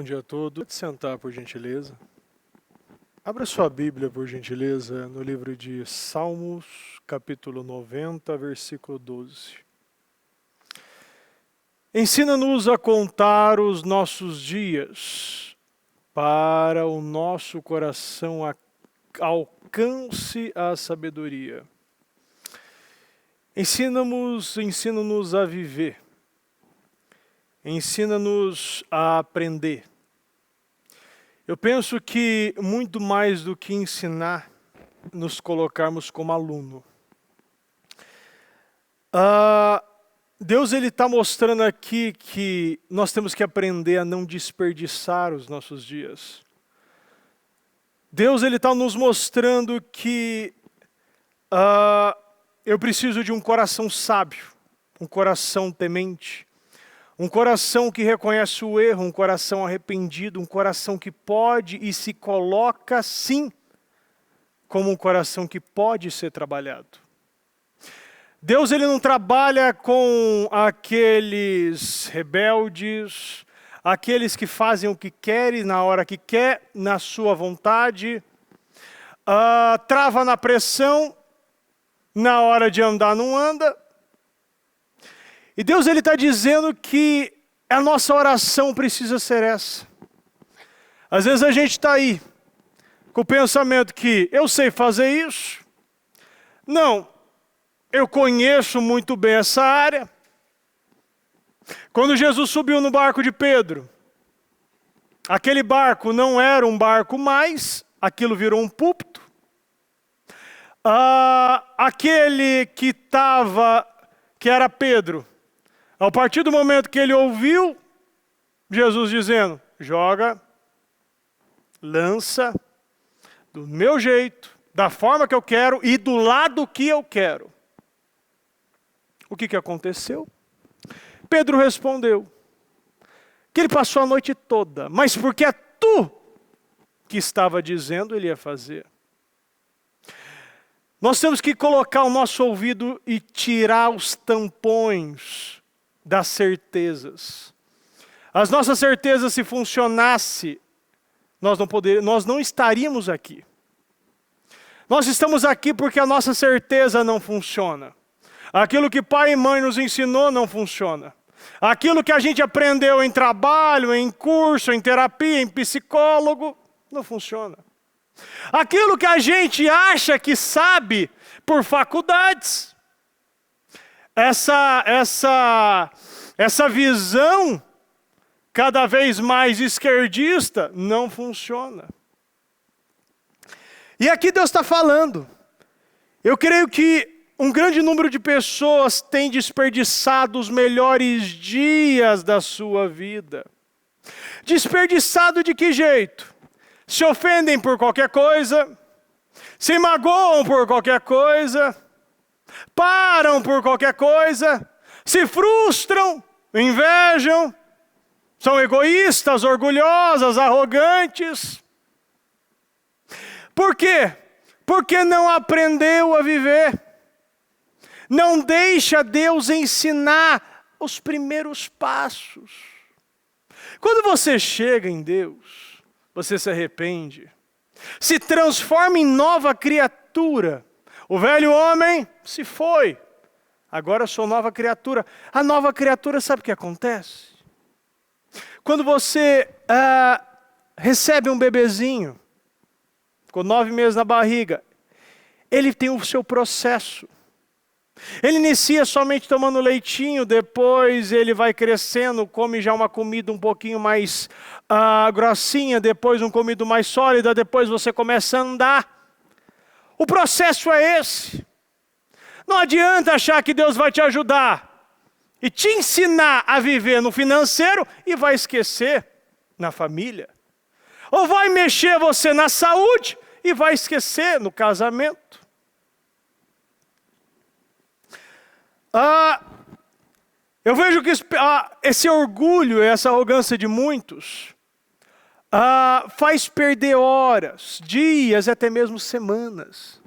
dia a todos. Pode sentar, por gentileza. Abra sua Bíblia, por gentileza, no livro de Salmos, capítulo 90, versículo 12. Ensina-nos a contar os nossos dias, para o nosso coração alcance a sabedoria. Ensina-nos a viver. Ensina-nos a aprender. Eu penso que muito mais do que ensinar, nos colocarmos como aluno. Deus está mostrando aqui que nós temos que aprender a não desperdiçar os nossos dias. Deus está nos mostrando que eu preciso de um coração sábio, um coração temente. Um coração que reconhece o erro, um coração arrependido, um coração que pode e se coloca, sim, como um coração que pode ser trabalhado. Deus não trabalha com aqueles rebeldes, aqueles que fazem o que querem, na hora que quer, na sua vontade, trava na pressão, na hora de andar não anda. E Deus está dizendo que a nossa oração precisa ser essa. Às vezes a gente está aí, com o pensamento que eu sei fazer isso. Não, eu conheço muito bem essa área. Quando Jesus subiu no barco de Pedro, aquele barco não era um barco mais, aquilo virou um púlpito. Aquele que era Pedro, a partir do momento que ele ouviu Jesus dizendo, joga, lança, do meu jeito, da forma que eu quero e do lado que eu quero. O que aconteceu? Pedro respondeu que ele passou a noite toda, mas porque é tu que estava dizendo, ele ia fazer. Nós temos que colocar o nosso ouvido e tirar os tampões das certezas. As nossas certezas, se funcionasse, nós não estaríamos aqui. Nós estamos aqui porque a nossa certeza não funciona. Aquilo que pai e mãe nos ensinou não funciona. Aquilo que a gente aprendeu em trabalho, em curso, em terapia, em psicólogo, não funciona. Aquilo que a gente acha que sabe por faculdades, essa visão cada vez mais esquerdista não funciona. E aqui Deus está falando. Eu creio que um grande número de pessoas tem desperdiçado os melhores dias da sua vida. Desperdiçado de que jeito? Se ofendem por qualquer coisa, se magoam por qualquer coisa, param por qualquer coisa, se frustram, invejam, são egoístas, orgulhosas, arrogantes. Por quê? Porque não aprendeu a viver. Não deixa Deus ensinar os primeiros passos. Quando você chega em Deus, você se arrepende, se transforma em nova criatura. O velho homem se foi, agora eu sou nova criatura. A nova criatura, sabe o que acontece? Quando você recebe um bebezinho, com 9 meses na barriga, ele tem o seu processo. Ele inicia somente tomando leitinho, depois ele vai crescendo, come já uma comida um pouquinho mais grossinha, depois uma comida mais sólida, depois você começa a andar. O processo é esse. Não adianta achar que Deus vai te ajudar e te ensinar a viver no financeiro e vai esquecer na família. Ou vai mexer você na saúde e vai esquecer no casamento. Eu vejo que esse orgulho, essa arrogância de muitos, faz perder horas, dias, até mesmo semanas.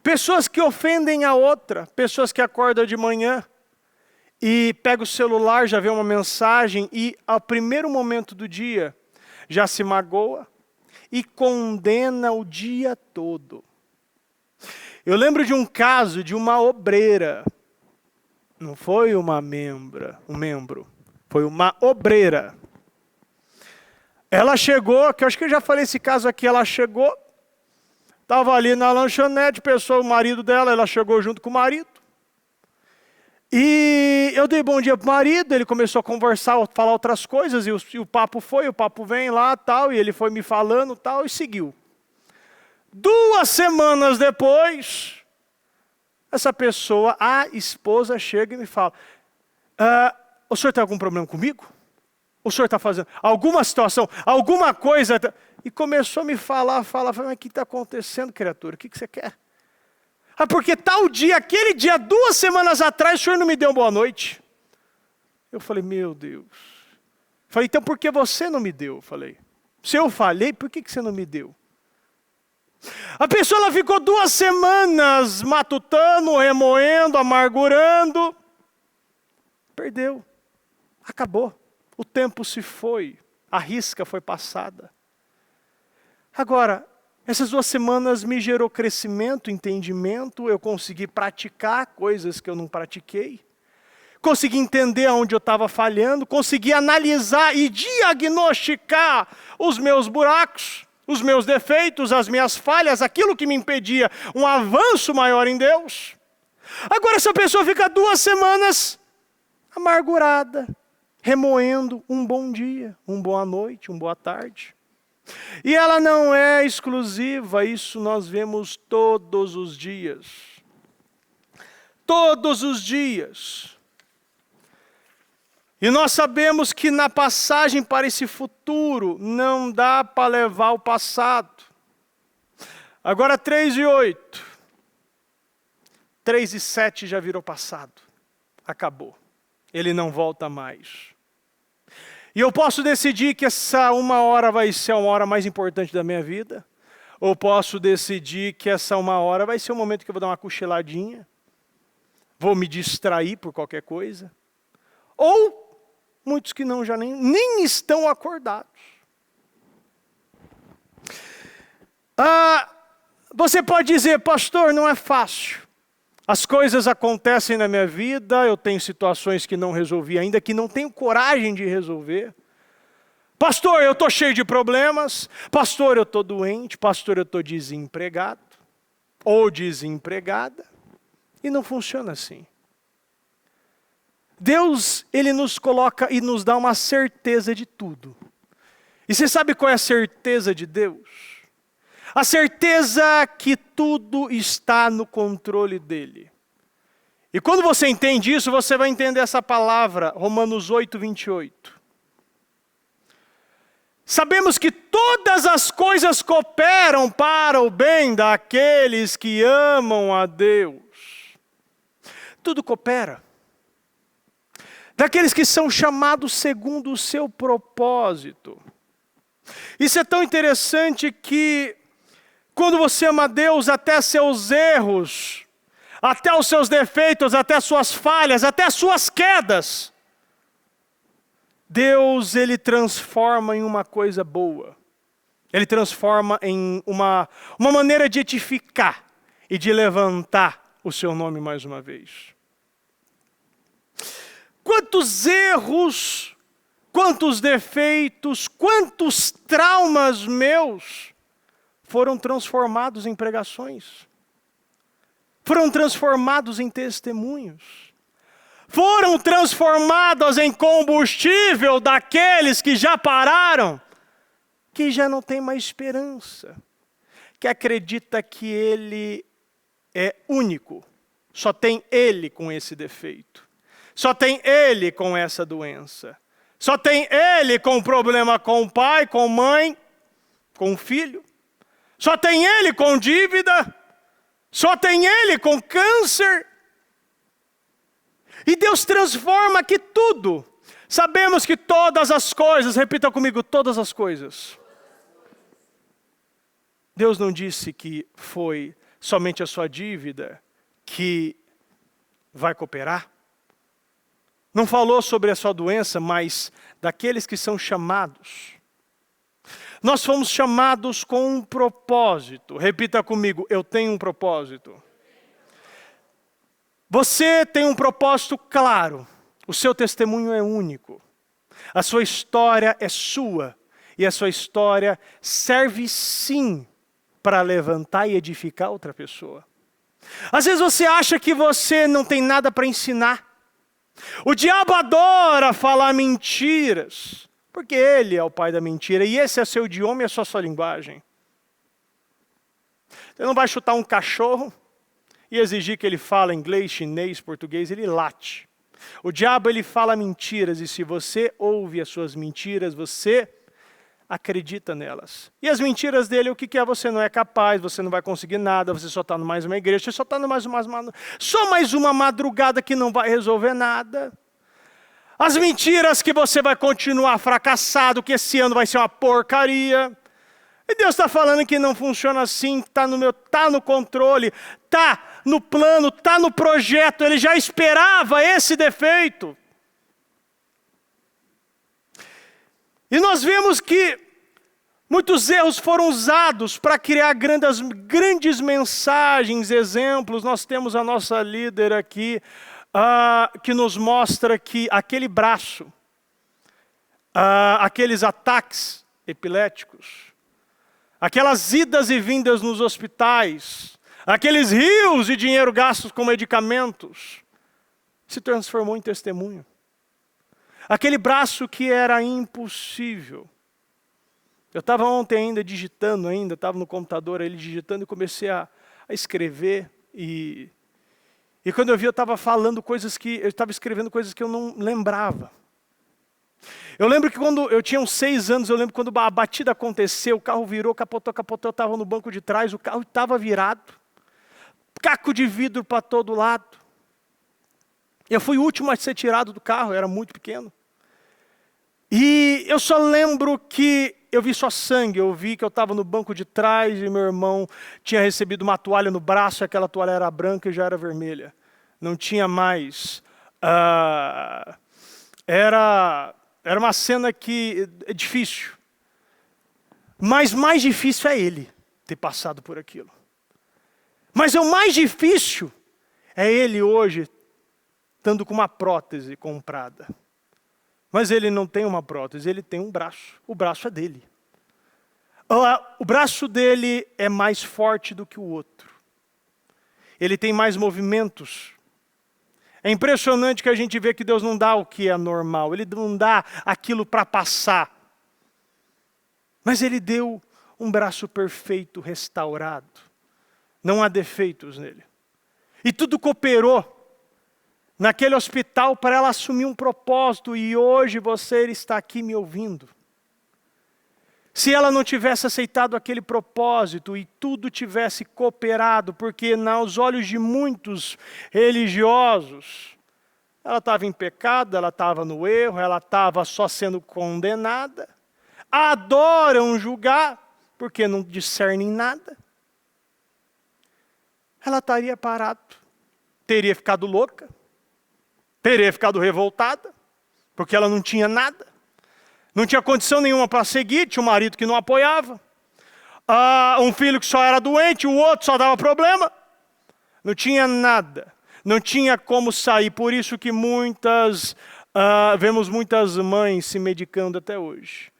Pessoas que ofendem a outra, pessoas que acordam de manhã e pegam o celular, já vê uma mensagem e ao primeiro momento do dia, já se magoa e condena o dia todo. Eu lembro de um caso de uma obreira. Não foi um membro. Foi uma obreira. Ela chegou, que eu acho que eu já falei esse caso aqui, ela chegou, estava ali na lanchonete, o marido dela, ela chegou junto com o marido. E eu dei bom dia pro marido, ele começou a conversar, falar outras coisas, e o papo vem lá, tal, e ele foi me falando, tal, e seguiu. 2 semanas depois, essa pessoa, a esposa, chega e me fala, o senhor tem algum problema comigo? O senhor está fazendo alguma situação, alguma coisa? E começou a me falar, mas o que está acontecendo, criatura? O que você quer? Porque tal dia, aquele dia, 2 semanas atrás, o senhor não me deu boa noite. Eu falei, meu Deus. Falei, então por que você não me deu? Eu falei, se eu falei, por que você não me deu? A pessoa ela ficou 2 semanas matutando, remoendo, amargurando. Perdeu. Acabou. O tempo se foi. A risca foi passada. Agora, essas 2 semanas me gerou crescimento, entendimento. Eu consegui praticar coisas que eu não pratiquei. Consegui entender onde eu estava falhando. Consegui analisar e diagnosticar os meus buracos, os meus defeitos, as minhas falhas, aquilo que me impedia um avanço maior em Deus. Agora essa pessoa fica 2 semanas amargurada, remoendo um bom dia, uma boa noite, uma boa tarde. E ela não é exclusiva, isso nós vemos todos os dias. Todos os dias. E nós sabemos que na passagem para esse futuro, não dá para levar o passado. Agora 3:8. 3:7 já virou passado. Acabou. Ele não volta mais. E eu posso decidir que essa 1 hora vai ser a hora mais importante da minha vida. Ou posso decidir que essa 1 hora vai ser o momento que eu vou dar uma cochiladinha. Vou me distrair por qualquer coisa. Ou muitos que não já nem estão acordados. Você pode dizer, pastor, não é fácil. As coisas acontecem na minha vida, eu tenho situações que não resolvi ainda, que não tenho coragem de resolver. Pastor, eu estou cheio de problemas. Pastor, eu estou doente. Pastor, eu estou desempregado. Ou desempregada. E não funciona assim. Deus, Ele nos coloca e nos dá uma certeza de tudo. E você sabe qual é a certeza de Deus? A certeza que tudo está no controle dEle. E quando você entende isso, você vai entender essa palavra, Romanos 8:28. Sabemos que todas as coisas cooperam para o bem daqueles que amam a Deus. Tudo coopera. Daqueles que são chamados segundo o seu propósito. Isso é tão interessante que quando você ama a Deus, até seus erros, até os seus defeitos, até suas falhas, até suas quedas, Deus, Ele transforma em uma coisa boa. Ele transforma em uma maneira de edificar e de levantar o seu nome mais uma vez. Quantos erros, quantos defeitos, quantos traumas meus foram transformados em pregações. Foram transformados em testemunhos. Foram transformados em combustível daqueles que já pararam, que já não tem mais esperança, que acredita que ele é único, só tem ele com esse defeito, só tem ele com essa doença, só tem ele com problema com o pai, com a mãe, com o filho, só tem ele com dívida, só tem ele com câncer. E Deus transforma aqui tudo. Sabemos que todas as coisas, repita comigo, todas as coisas. Deus não disse que foi somente a sua dívida que vai cooperar. Não falou sobre a sua doença, mas daqueles que são chamados. Nós fomos chamados com um propósito. Repita comigo, eu tenho um propósito. Você tem um propósito claro. O seu testemunho é único. A sua história é sua. E a sua história serve sim para levantar e edificar outra pessoa. Às vezes você acha que você não tem nada para ensinar. O diabo adora falar mentiras, porque ele é o pai da mentira, e esse é seu idioma e é só sua linguagem. Você não vai chutar um cachorro e exigir que ele fale inglês, chinês, português, ele late. O diabo, ele fala mentiras, e se você ouve as suas mentiras, você acredita nelas. E as mentiras dele, o que é? Você não é capaz, você não vai conseguir nada, você só está no mais uma igreja, você só está no só mais uma madrugada que não vai resolver nada. As mentiras que você vai continuar fracassado, que esse ano vai ser uma porcaria. E Deus está falando que não funciona assim, está no controle, está no plano, está no projeto, Ele já esperava esse defeito. E nós vemos que muitos erros foram usados para criar grandes mensagens, exemplos. Nós temos a nossa líder aqui, que nos mostra que aquele braço, aqueles ataques epiléticos, aquelas idas e vindas nos hospitais, aqueles rios de dinheiro gastos com medicamentos, se transformou em testemunho. Aquele braço que era impossível. Eu estava ontem ainda digitando, estava no computador ali digitando e comecei a escrever. E quando eu vi, eu estava escrevendo coisas que eu não lembrava. Eu lembro que quando eu tinha uns 6 anos, eu lembro quando a batida aconteceu, o carro virou, capotou, eu estava no banco de trás, o carro estava virado. Caco de vidro para todo lado. Eu fui o último a ser tirado do carro, eu era muito pequeno. E eu só lembro que eu vi só sangue, eu vi que eu estava no banco de trás e meu irmão tinha recebido uma toalha no braço, e aquela toalha era branca e já era vermelha. Não tinha mais. Era uma cena que é difícil. Mas mais difícil é ele ter passado por aquilo. Mas o mais difícil é ele hoje estando com uma prótese comprada. Mas ele não tem uma prótese, ele tem um braço. O braço é dele. O braço dele é mais forte do que o outro. Ele tem mais movimentos. É impressionante que a gente vê que Deus não dá o que é normal. Ele não dá aquilo para passar. Mas Ele deu um braço perfeito, restaurado. Não há defeitos nele. E tudo cooperou naquele hospital para ela assumir um propósito, e hoje você está aqui me ouvindo. Se ela não tivesse aceitado aquele propósito e tudo tivesse cooperado, porque aos olhos de muitos religiosos, ela estava em pecado, ela estava no erro, ela estava só sendo condenada, adoram julgar, porque não discernem nada, ela estaria parada, teria ficado louca, teria ficado revoltada, porque ela não tinha nada. Não tinha condição nenhuma para seguir, tinha um marido que não apoiava. Um filho que só era doente, o outro só dava problema. Não tinha nada. Não tinha como sair. Por isso que vemos muitas mães se medicando até hoje.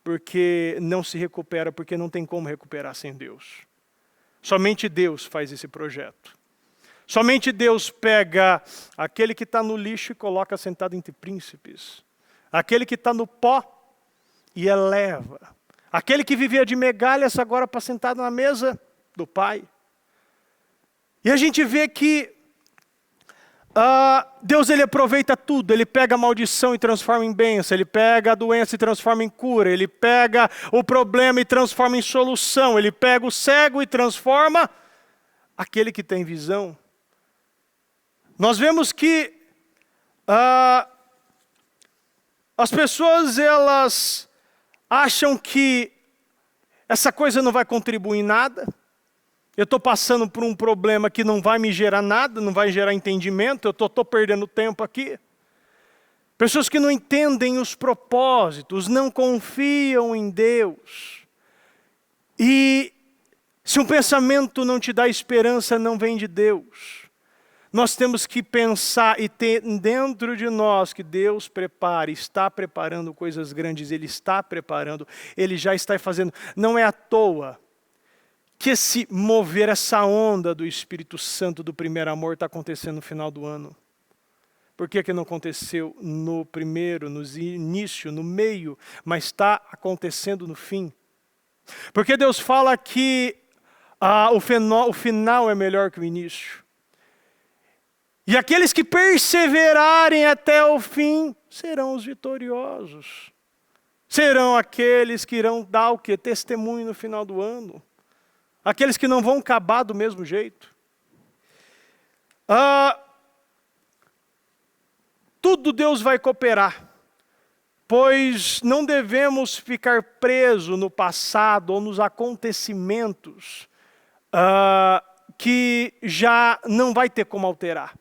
Porque não se recupera, porque não tem como recuperar sem Deus. Somente Deus faz esse projeto. Somente Deus pega aquele que está no lixo e coloca sentado entre príncipes. Aquele que está no pó e eleva. Aquele que vivia de migalhas agora para sentado na mesa do Pai. E a gente vê que Deus, Ele aproveita tudo. Ele pega a maldição e transforma em bênção. Ele pega a doença e transforma em cura. Ele pega o problema e transforma em solução. Ele pega o cego e transforma aquele que tem visão. Nós vemos que as pessoas, elas acham que essa coisa não vai contribuir em nada. Eu estou passando por um problema que não vai me gerar nada, não vai gerar entendimento, eu estou perdendo tempo aqui. Pessoas que não entendem os propósitos, não confiam em Deus. E se um pensamento não te dá esperança, não vem de Deus. Nós temos que pensar e ter dentro de nós que Deus prepara, está preparando coisas grandes, Ele está preparando, Ele já está fazendo. Não é à toa que esse mover, essa onda do Espírito Santo do primeiro amor está acontecendo no final do ano. Por que não aconteceu no primeiro, no início, no meio, mas está acontecendo no fim? Porque Deus fala que o final é melhor que o início. E aqueles que perseverarem até o fim serão os vitoriosos. Serão aqueles que irão dar o quê? Testemunho no final do ano. Aqueles que não vão acabar do mesmo jeito. Tudo Deus vai cooperar. Pois não devemos ficar presos no passado ou nos acontecimentos que já não vai ter como alterar.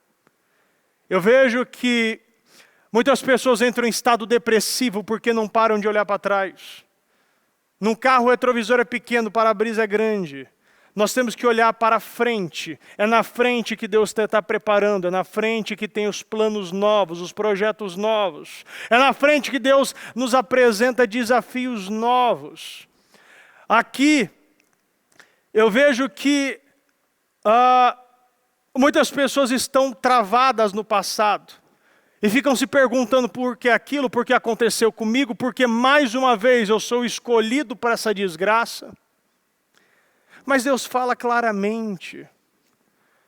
Eu vejo que muitas pessoas entram em estado depressivo porque não param de olhar para trás. Num carro o retrovisor é pequeno, o para-brisa é grande. Nós temos que olhar para frente. É na frente que Deus está preparando. É na frente que tem os planos novos, os projetos novos. É na frente que Deus nos apresenta desafios novos. Aqui, eu vejo que muitas pessoas estão travadas no passado. E ficam se perguntando por que aquilo, por que aconteceu comigo, porque mais uma vez eu sou escolhido para essa desgraça. Mas Deus fala claramente.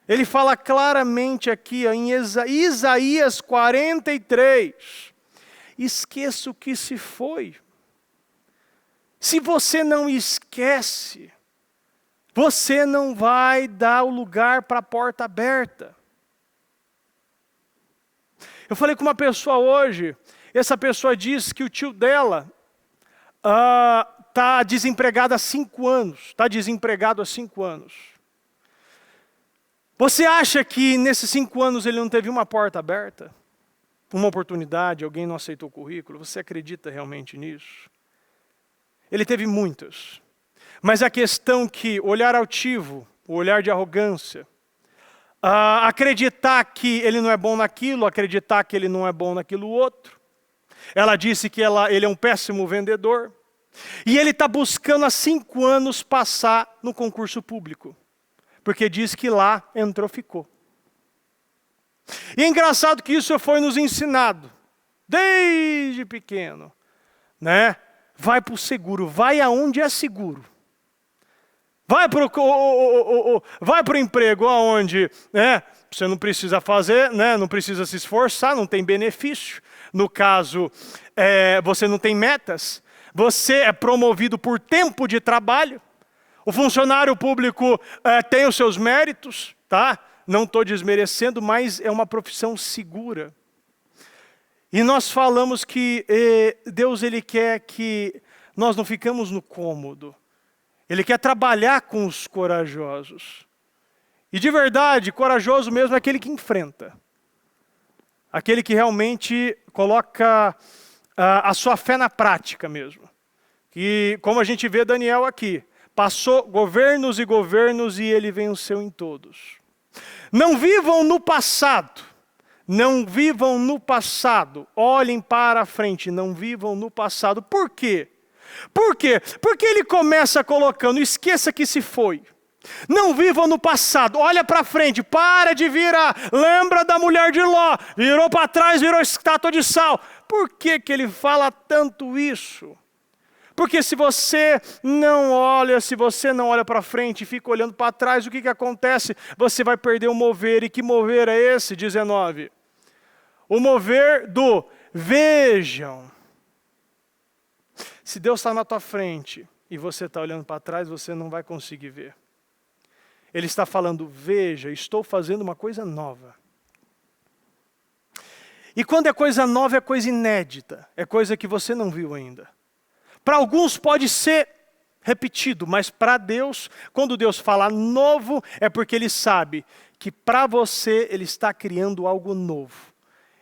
Ele fala claramente aqui em Isaías 43. Esqueça o que se foi. Se você não esquece, você não vai dar o lugar para a porta aberta. Eu falei com uma pessoa hoje, essa pessoa disse que o tio dela está desempregado há 5 anos. Está desempregado há 5 anos. Você acha que nesses 5 anos ele não teve uma porta aberta? Uma oportunidade, alguém não aceitou o currículo? Você acredita realmente nisso? Ele teve muitas. Mas a questão que olhar altivo, o olhar de arrogância, acreditar que ele não é bom naquilo, acreditar que ele não é bom naquilo outro. Ela disse que ele é um péssimo vendedor. E ele está buscando há 5 anos passar no concurso público. Porque diz que lá entrou, ficou. E é engraçado que isso foi nos ensinado. Desde pequeno. Né? Vai para o seguro, vai aonde é seguro. Vai para o emprego aonde você não precisa fazer, né? Não precisa se esforçar, não tem benefício. No caso, você não tem metas. Você é promovido por tempo de trabalho. O funcionário público tem os seus méritos, tá? Não estou desmerecendo, mas é uma profissão segura. E nós falamos que Deus ele quer que nós não ficamos no cômodo. Ele quer trabalhar com os corajosos. E de verdade, corajoso mesmo é aquele que enfrenta. Aquele que realmente coloca a sua fé na prática mesmo. E como a gente vê Daniel aqui, passou governos e governos e ele venceu em todos. Não vivam no passado. Não vivam no passado. Olhem para a frente, não vivam no passado. Por quê? Por quê? Porque ele começa colocando, esqueça que se foi. Não vivam no passado, olha para frente, para de virar. Lembra da mulher de Ló, virou para trás, virou estátua de sal. Por que ele fala tanto isso? Porque se você não olha para frente e fica olhando para trás, o que acontece? Você vai perder o mover. E que mover é esse? 19. O mover do vejam. Se Deus está na tua frente e você está olhando para trás, você não vai conseguir ver. Ele está falando, veja, estou fazendo uma coisa nova. E quando é coisa nova, é coisa inédita. É coisa que você não viu ainda. Para alguns pode ser repetido, mas para Deus, quando Deus fala novo, é porque Ele sabe que para você Ele está criando algo novo.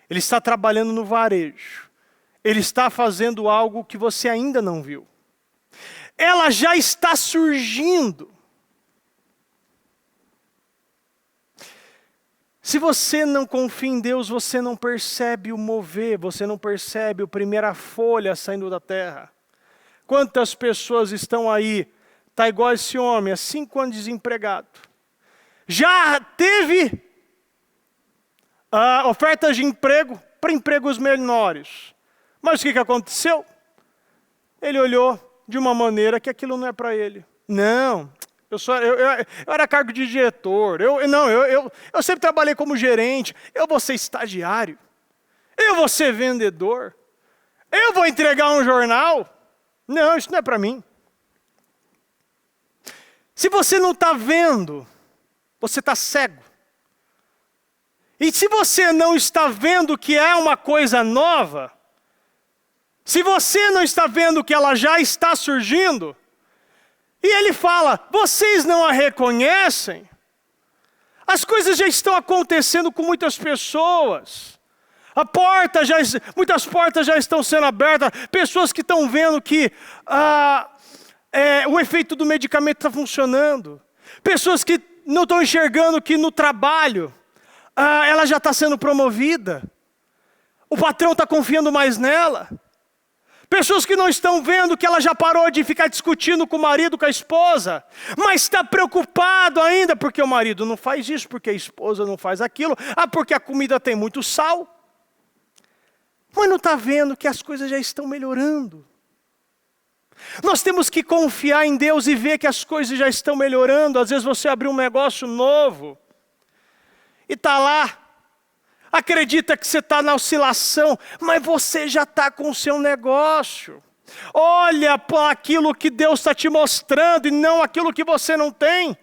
Ele está trabalhando no varejo. Ele está fazendo algo que você ainda não viu. ela já está surgindo. Se você não confia em Deus, você não percebe o mover, você não percebe a primeira folha saindo da terra. Quantas pessoas estão aí, está igual esse homem, há 5 anos desempregado. Já teve ofertas de emprego para empregos menores. Mas o que aconteceu? Ele olhou de uma maneira que aquilo não é para ele. Não, eu era cargo de diretor, eu sempre trabalhei como gerente, eu vou ser estagiário, eu vou ser vendedor, eu vou entregar um jornal. Não, isso não é para mim. Se você não está vendo, você está cego. E se você não está vendo que é uma coisa nova, se você não está vendo que ela já está surgindo, e ele fala, vocês não a reconhecem? As coisas já estão acontecendo com muitas pessoas. Muitas portas já estão sendo abertas. Pessoas que estão vendo que o efeito do medicamento está funcionando. Pessoas que não estão enxergando que no trabalho ela já está sendo promovida. O patrão está confiando mais nela. Pessoas que não estão vendo que ela já parou de ficar discutindo com o marido, com a esposa, mas está preocupado ainda porque o marido não faz isso, porque a esposa não faz aquilo, porque a comida tem muito sal. Mas não está vendo que as coisas já estão melhorando. Nós temos que confiar em Deus e ver que as coisas já estão melhorando. Às vezes você abriu um negócio novo e está lá. Acredita que você está na oscilação, mas você já está com o seu negócio. Olha para aquilo que Deus está te mostrando e não aquilo que você não tem.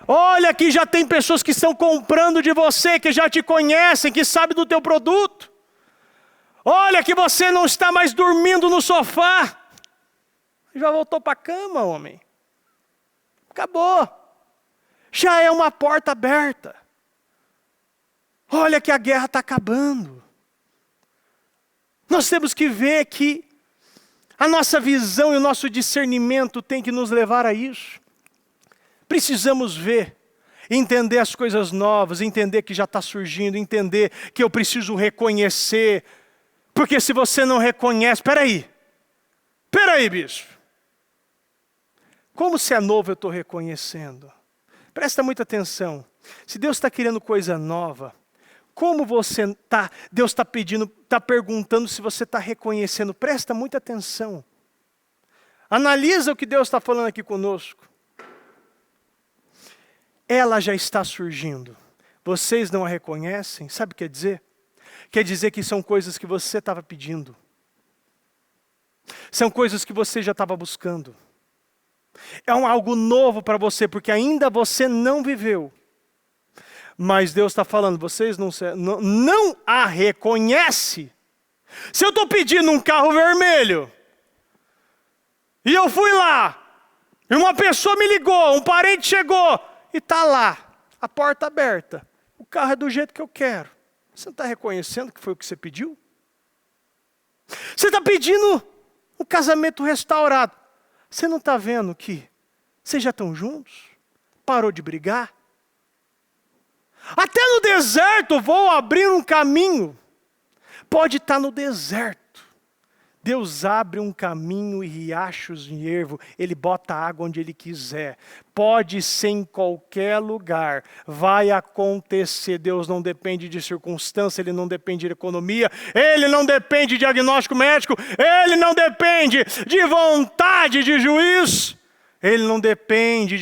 Olha que já tem pessoas que estão comprando de você, que já te conhecem, que sabem do teu produto. Olha que você não está mais dormindo no sofá. Já voltou para a cama, homem. Acabou. Já é uma porta aberta. Olha que a guerra está acabando. Nós temos que ver que a nossa visão e o nosso discernimento tem que nos levar a isso. Precisamos ver, entender as coisas novas, entender que já está surgindo, entender que eu preciso reconhecer. Porque se você não reconhece, peraí, bispo. Como se é novo eu estou reconhecendo? Presta muita atenção. Se Deus está querendo coisa nova, como você está, Deus está pedindo, está perguntando se você está reconhecendo. Presta muita atenção. Analisa o que Deus está falando aqui conosco. Ela já está surgindo. Vocês não a reconhecem? Sabe o que quer dizer? Quer dizer que são coisas que você estava pedindo. São coisas que você já estava buscando. É algo novo para você, porque ainda você não viveu. Mas Deus está falando, vocês não a reconhecem. Se eu estou pedindo um carro vermelho, e eu fui lá, e uma pessoa me ligou, um parente chegou, e está lá, a porta aberta, o carro é do jeito que eu quero. Você não está reconhecendo que foi o que você pediu? Você está pedindo um casamento restaurado. Você não está vendo que vocês já estão juntos? Parou de brigar? Até no deserto vou abrir um caminho. Pode estar no deserto. Deus abre um caminho e riachos de ervo. Ele bota água onde Ele quiser. Pode ser em qualquer lugar. Vai acontecer. Deus não depende de circunstância. Ele não depende de economia. Ele não depende de diagnóstico médico. Ele não depende de vontade de juiz. Ele não depende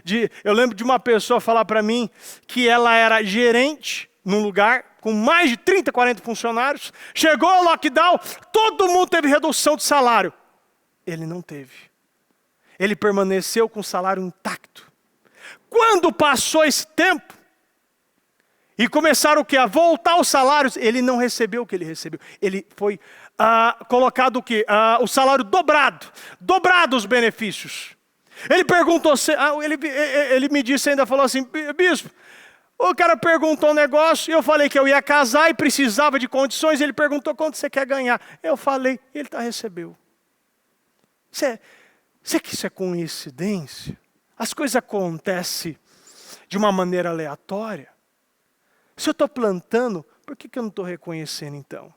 de... Eu lembro de uma pessoa falar para mim que ela era gerente num lugar com mais de 30, 40 funcionários. Chegou o lockdown, todo mundo teve redução de salário. Ele não teve. Ele permaneceu com o salário intacto. Quando passou esse tempo, e começaram o quê? A voltar os salários, ele não recebeu o que ele recebeu. Ele foi colocado o quê? O salário dobrado. Dobrado os benefícios. Ele perguntou, ele me disse ainda, falou assim, bispo, o cara perguntou um negócio, eu falei que eu ia casar e precisava de condições, ele perguntou quanto você quer ganhar. Eu falei, ele recebeu. Será que isso é coincidência? As coisas acontecem de uma maneira aleatória? Se eu estou plantando, por que eu não estou reconhecendo então?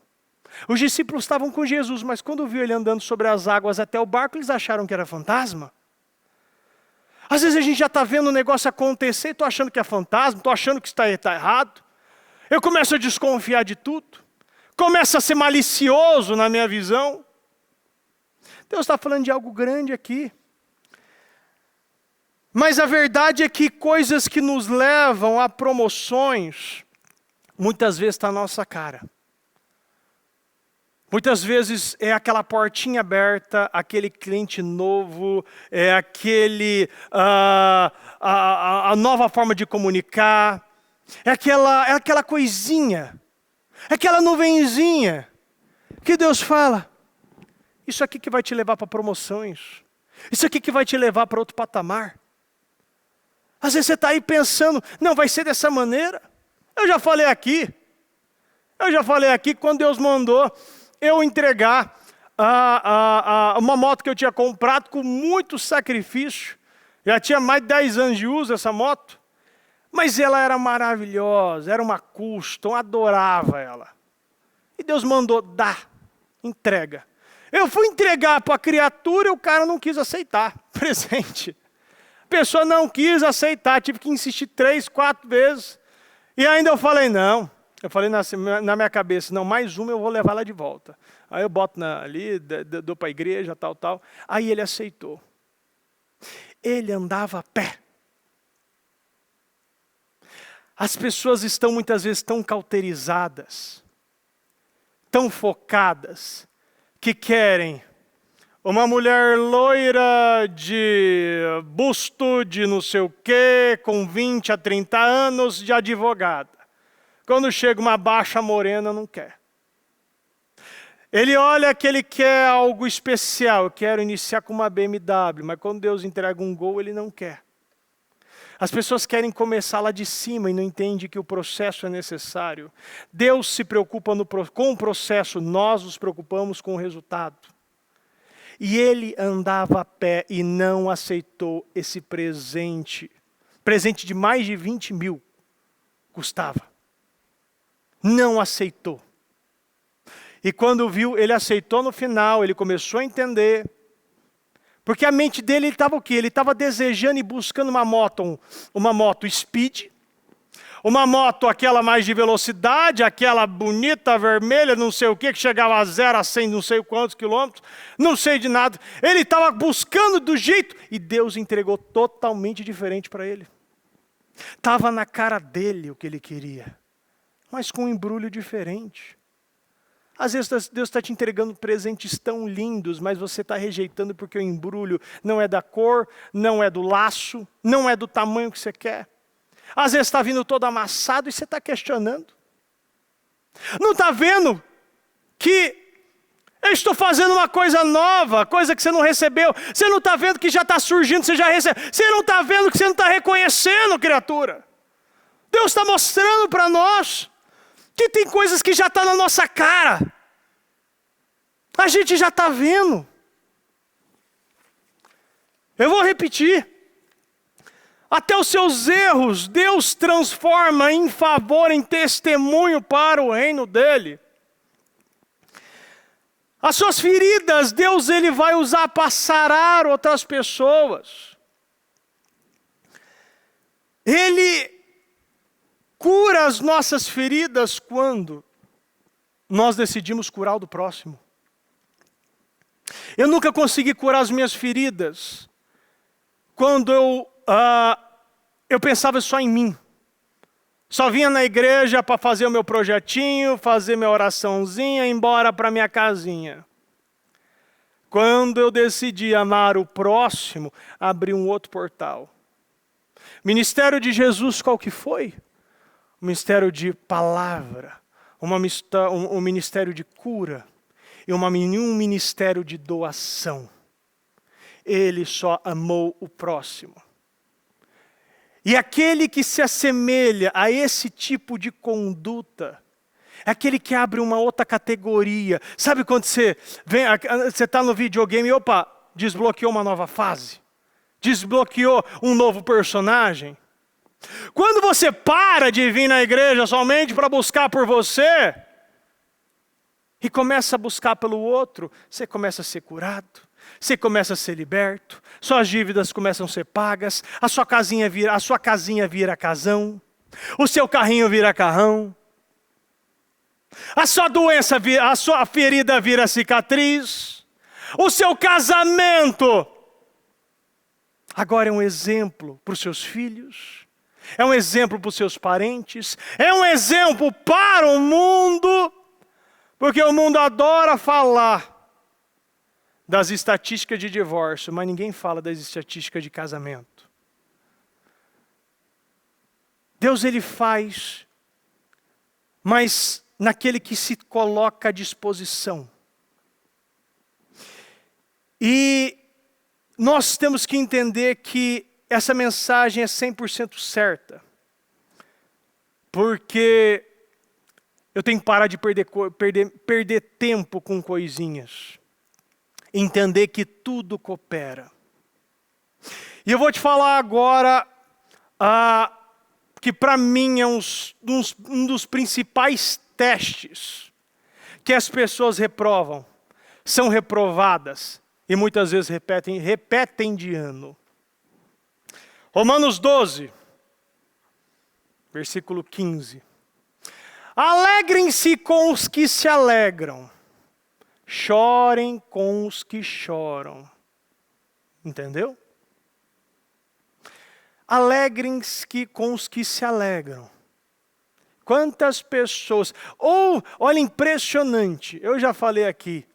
Os discípulos estavam com Jesus, mas quando viu ele andando sobre as águas até o barco, eles acharam que era fantasma. Às vezes a gente já está vendo o negócio acontecer, estou achando que é fantasma, estou achando que está errado. Eu começo a desconfiar de tudo. Começo a ser malicioso na minha visão. Deus está falando de algo grande aqui. Mas a verdade é que coisas que nos levam a promoções, muitas vezes está na nossa cara. Muitas vezes é aquela portinha aberta, aquele cliente novo, é a nova forma de comunicar, é aquela coisinha, é aquela nuvenzinha que Deus fala. Isso aqui que vai te levar para promoções. Isso aqui que vai te levar para outro patamar. Às vezes você está aí pensando, não, vai ser dessa maneira. Eu já falei aqui quando Deus mandou eu entregar uma moto que eu tinha comprado com muito sacrifício. Já tinha mais de 10 anos de uso essa moto. Mas ela era maravilhosa, era uma custom, adorava ela. E Deus mandou, entrega. Eu fui entregar para a criatura e o cara não quis aceitar, presente. A pessoa não quis aceitar, tive que insistir 3, 4 vezes. E ainda eu falei, não. Eu falei na minha cabeça, não, mais uma eu vou levar ela de volta. Aí eu boto ali, dou para a igreja, tal. Aí ele aceitou. Ele andava a pé. As pessoas estão muitas vezes tão cauterizadas, tão focadas, que querem uma mulher loira de busto de não sei o quê, com 20 a 30 anos de advogada. Quando chega uma baixa morena, não quer. Ele olha que ele quer algo especial. Eu quero iniciar com uma BMW, mas quando Deus entrega um Gol, ele não quer. As pessoas querem começar lá de cima e não entendem que o processo é necessário. Deus se preocupa com o processo, nós nos preocupamos com o resultado. E ele andava a pé e não aceitou esse presente. Presente de mais de 20 mil custava. Não aceitou. E quando viu, ele aceitou no final, ele começou a entender. Porque a mente dele estava o quê? Ele estava desejando e buscando uma moto speed, uma moto aquela mais de velocidade, aquela bonita, vermelha, não sei o quê, que chegava a 0 a 100, não sei quantos quilômetros, não sei de nada. Ele estava buscando do jeito, e Deus entregou totalmente diferente para ele. Estava na cara dele o que ele queria, mas com um embrulho diferente. Às vezes Deus está te entregando presentes tão lindos, mas você está rejeitando porque o embrulho não é da cor, não é do laço, não é do tamanho que você quer. Às vezes está vindo todo amassado e você está questionando. Não está vendo que eu estou fazendo uma coisa nova, coisa que você não recebeu. Você não está vendo que já está surgindo, você já recebeu. Você não está vendo que você não está reconhecendo, criatura. Deus está mostrando para nós que tem coisas que já estão na nossa cara. A gente já está vendo. Eu vou repetir. Até os seus erros, Deus transforma em favor, em testemunho para o reino dele. As suas feridas, Deus ele vai usar para sarar outras pessoas. Ele cura as nossas feridas quando nós decidimos curar o do próximo. Eu nunca consegui curar as minhas feridas quando eu pensava só em mim. Só vinha na igreja para fazer o meu projetinho, fazer minha oraçãozinha e ir embora para minha casinha. Quando eu decidi amar o próximo, abri um outro portal. Ministério de Jesus, qual que foi? Um ministério de palavra, um ministério de cura e um ministério de doação. Ele só amou o próximo. E aquele que se assemelha a esse tipo de conduta, é aquele que abre uma outra categoria. Sabe quando você está no videogame, opa, desbloqueou uma nova fase, desbloqueou um novo personagem. Quando você para de vir na igreja somente para buscar por você, e começa a buscar pelo outro, você começa a ser curado, você começa a ser liberto, suas dívidas começam a ser pagas, a sua casinha vira casão, o seu carrinho vira carrão, a sua doença, a sua ferida vira cicatriz, o seu casamento agora é um exemplo para os seus filhos, é um exemplo para os seus parentes, é um exemplo para o mundo, porque o mundo adora falar das estatísticas de divórcio, mas ninguém fala das estatísticas de casamento. Deus, ele faz, mas naquele que se coloca à disposição. E nós temos que entender que essa mensagem é 100% certa. Porque eu tenho que parar de perder tempo com coisinhas. Entender que tudo coopera. E eu vou te falar agora que para mim é um dos principais testes que as pessoas reprovam, são reprovadas e muitas vezes repetem de ano. Romanos 12, versículo 15. Alegrem-se com os que se alegram, chorem com os que choram. Entendeu? Alegrem-se com os que se alegram. Quantas pessoas... olha, impressionante, eu já falei aqui,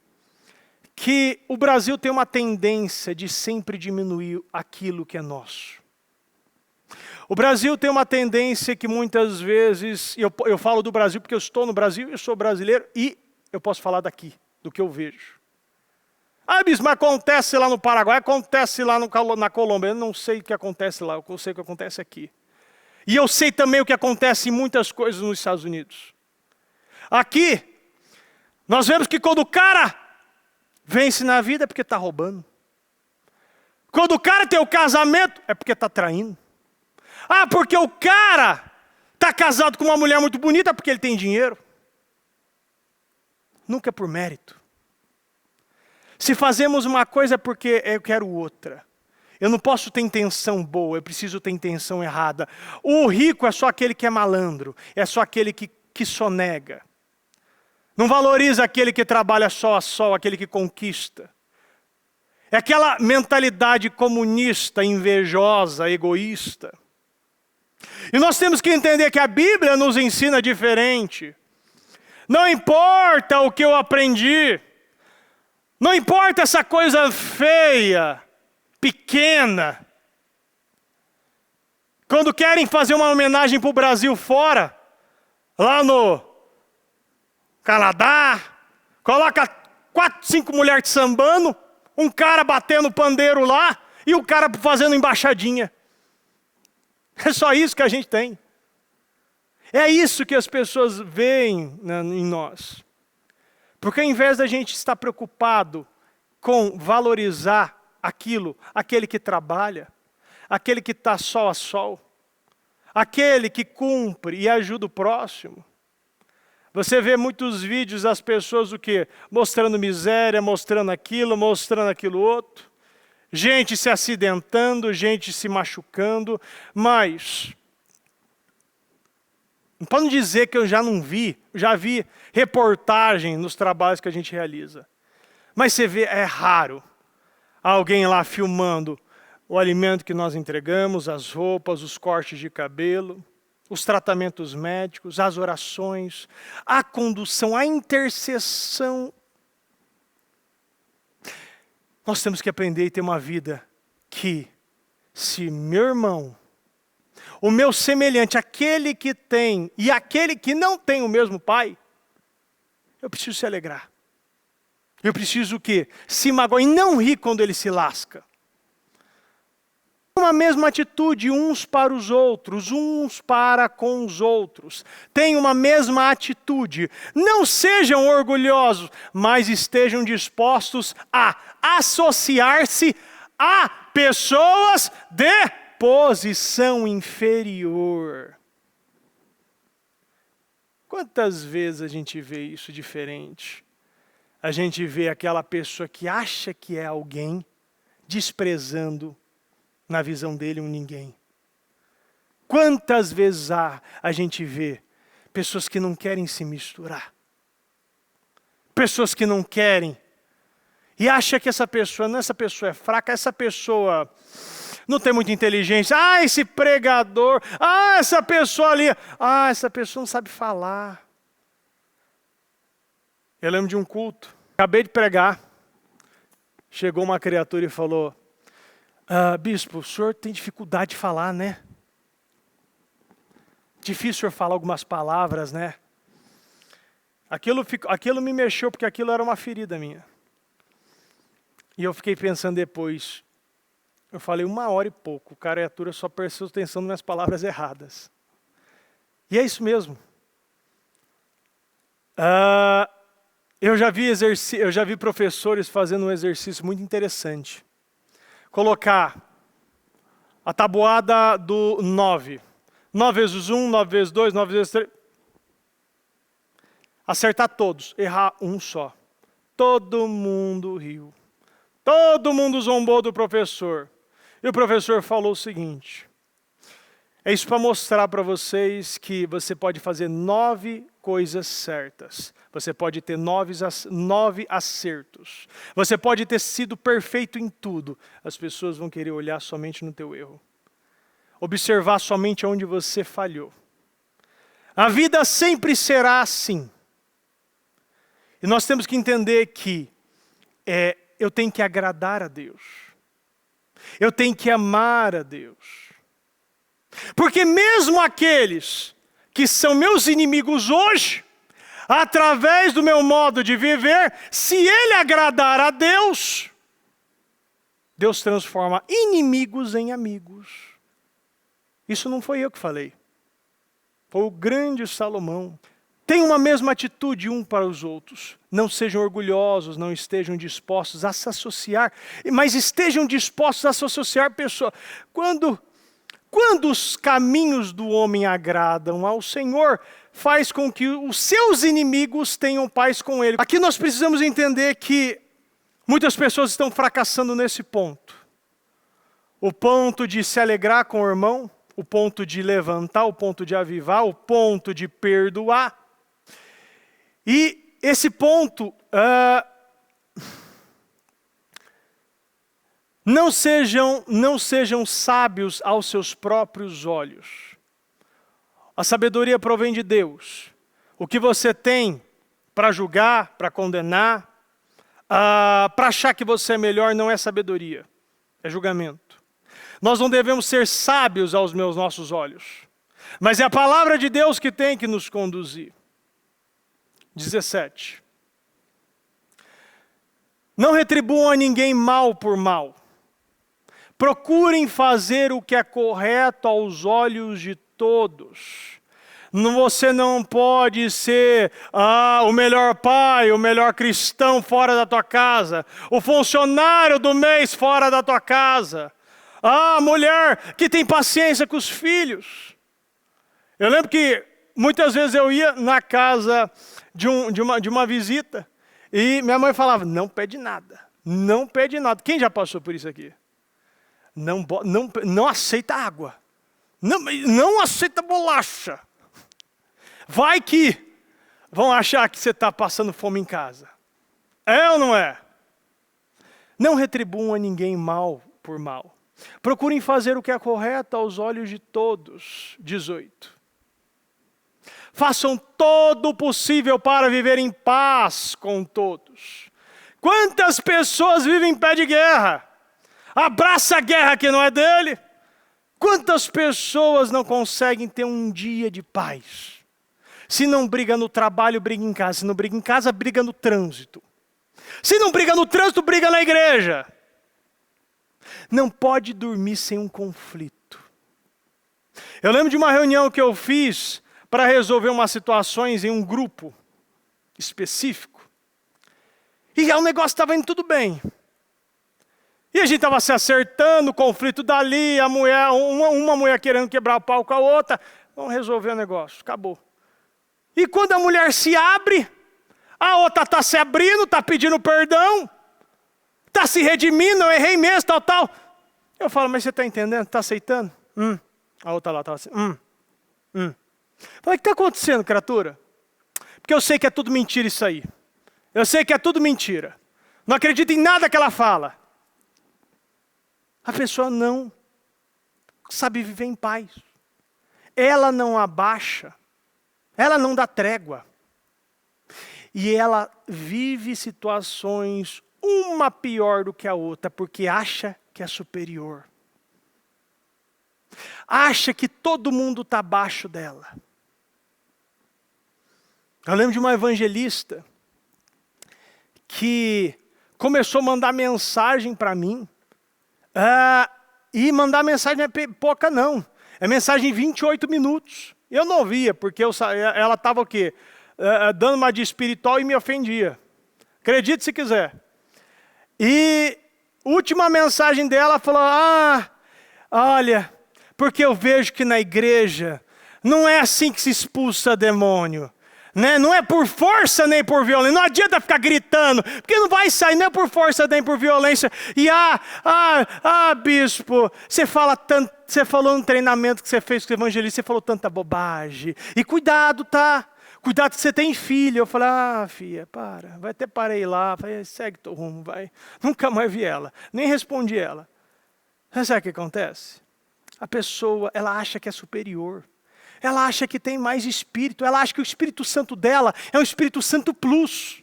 que o Brasil tem uma tendência de sempre diminuir aquilo que é nosso. O Brasil tem uma tendência que muitas vezes, eu falo do Brasil porque eu estou no Brasil, eu sou brasileiro e eu posso falar daqui, do que eu vejo. Bispo, mas acontece lá no Paraguai, acontece lá na Colômbia. Eu não sei o que acontece lá, eu sei o que acontece aqui. E eu sei também o que acontece em muitas coisas nos Estados Unidos. Aqui, nós vemos que quando o cara vence na vida é porque está roubando. Quando o cara tem o casamento é porque está traindo. Porque o cara está casado com uma mulher muito bonita é porque ele tem dinheiro. Nunca é por mérito. Se fazemos uma coisa é porque eu quero outra. Eu não posso ter intenção boa, eu preciso ter intenção errada. O rico é só aquele que é malandro, é só aquele que sonega. Não valoriza aquele que trabalha só a sol, aquele que conquista. É aquela mentalidade comunista, invejosa, egoísta. E nós temos que entender que a Bíblia nos ensina diferente. Não importa o que eu aprendi. Não importa essa coisa feia, pequena. Quando querem fazer uma homenagem para o Brasil fora, lá no Canadá, coloca 4, 5 mulheres sambando, um cara batendo pandeiro lá e o cara fazendo embaixadinha. É só isso que a gente tem. É isso que as pessoas veem em nós. Porque ao invés da gente estar preocupado com valorizar aquele que trabalha, aquele que está sol a sol, aquele que cumpre e ajuda o próximo. Você vê muitos vídeos das pessoas o quê? Mostrando miséria, mostrando aquilo outro. Gente se acidentando, gente se machucando, mas... para não dizer que eu já não vi, já vi reportagem nos trabalhos que a gente realiza. Mas você vê, é raro alguém lá filmando o alimento que nós entregamos, as roupas, os cortes de cabelo, os tratamentos médicos, as orações, a condução, a intercessão. Nós temos que aprender e ter uma vida que, se meu irmão, o meu semelhante, aquele que tem e aquele que não tem o mesmo pai, eu preciso se alegrar. Eu preciso o quê? Se magoar e não rir quando ele se lasca. Uma mesma atitude uns para os outros, uns para com os outros. Tenham uma mesma atitude. Não sejam orgulhosos, mas estejam dispostos a associar-se a pessoas de posição inferior. Quantas vezes a gente vê isso diferente? A gente vê aquela pessoa que acha que é alguém, desprezando, na visão dele, um ninguém. Quantas vezes a gente vê pessoas que não querem se misturar? Pessoas que não querem. E acha que essa pessoa é fraca, essa pessoa não tem muita inteligência. Ah, esse pregador. Ah, essa pessoa ali. Ah, essa pessoa não sabe falar. Eu lembro de um culto. Acabei de pregar. Chegou uma criatura e falou: bispo, o senhor tem dificuldade de falar, né? Difícil o senhor falar algumas palavras, né? Aquilo me mexeu, porque aquilo era uma ferida minha. E eu fiquei pensando depois. Eu falei 1 hora e pouco. A criatura só prestou atenção nas minhas palavras erradas. E é isso mesmo. Eu já vi professores fazendo um exercício muito interessante. Colocar a tabuada do 9. 9 vezes 1, 9 vezes 2, 9 vezes 3. Acertar todos, errar um só. Todo mundo riu. Todo mundo zombou do professor. E o professor falou o seguinte: é isso para mostrar para vocês que você pode fazer 9 coisas certas. Você pode ter 9 acertos. Você pode ter sido perfeito em tudo. As pessoas vão querer olhar somente no teu erro. Observar somente onde você falhou. A vida sempre será assim. E nós temos que entender que eu tenho que agradar a Deus. Eu tenho que amar a Deus. Porque mesmo aqueles que são meus inimigos hoje, através do meu modo de viver, se ele agradar a Deus, Deus transforma inimigos em amigos. Isso não foi eu que falei. Foi o grande Salomão. Tenham uma mesma atitude um para os outros. Não sejam orgulhosos, não estejam dispostos a se associar, mas estejam dispostos a se associar pessoas. Quando os caminhos do homem agradam ao Senhor, faz com que os seus inimigos tenham paz com ele. Aqui nós precisamos entender que muitas pessoas estão fracassando nesse ponto. O ponto de se alegrar com o irmão, o ponto de levantar, o ponto de avivar, o ponto de perdoar. E esse ponto, não sejam sábios aos seus próprios olhos. A sabedoria provém de Deus. O que você tem para julgar, para condenar, para achar que você é melhor, não é sabedoria, é julgamento. Nós não devemos ser sábios aos nossos olhos, mas é a palavra de Deus que tem que nos conduzir. 17. Não retribuam a ninguém mal por mal. Procurem fazer o que é correto aos olhos de todos. Você não pode ser o melhor pai, o melhor cristão fora da tua casa, o funcionário do mês fora da tua casa, a mulher que tem paciência com os filhos. Eu lembro que muitas vezes eu ia na casa de uma visita e minha mãe falava: não pede nada, não pede nada. Quem já passou por isso aqui? Não aceita água, não aceita bolacha. Vai que vão achar que você está passando fome em casa. É ou não é? Não retribuam a ninguém mal por mal. Procurem fazer o que é correto aos olhos de todos. 18. Façam todo o possível para viver em paz com todos. Quantas pessoas vivem em pé de guerra? Abraça a guerra que não é dele. Quantas pessoas não conseguem ter um dia de paz? Se não briga no trabalho, briga em casa. Se não briga em casa, briga no trânsito. Se não briga no trânsito, briga na igreja. Não pode dormir sem um conflito. Eu lembro de uma reunião que eu fiz para resolver umas situações em um grupo específico. E o negócio estava indo tudo bem. E a gente estava se acertando, o conflito dali, a mulher, uma mulher querendo quebrar o pau com a outra. Vamos resolver o negócio, acabou. E quando a mulher se abre, a outra está se abrindo, está pedindo perdão, está se redimindo, eu errei mesmo, tal. Eu falo, mas você está entendendo? Está aceitando? A outra lá estava assim, Falei, o que está acontecendo, criatura? Porque eu sei que é tudo mentira isso aí. Eu sei que é tudo mentira. Não acredito em nada que ela fala. A pessoa não sabe viver em paz. Ela não abaixa. Ela não dá trégua. E ela vive situações uma pior do que a outra, porque acha que é superior. Acha que todo mundo está abaixo dela. Eu lembro de uma evangelista que começou a mandar mensagem para mim. E mandar mensagem não é pouca não. É mensagem em 28 minutos. Eu não ouvia, porque ela estava o quê? Dando uma de espiritual e me ofendia. Acredite se quiser. E última mensagem dela falou, olha, porque eu vejo que na igreja não é assim que se expulsa demônio. Né? Não é por força nem por violência. Não adianta ficar gritando, porque não vai sair, não é por força nem por violência. E bispo, você falou no treinamento que você fez com o evangelista, você falou tanta bobagem. E cuidado, tá? Cuidado que você tem filho. Eu falei, filha, para. Vai até parei lá, falei, segue teu rumo, vai. Nunca mais vi ela, nem respondi ela. Sabe o que acontece? A pessoa, ela acha que é superior. Ela acha que tem mais espírito. Ela acha que o Espírito Santo dela é um Espírito Santo plus.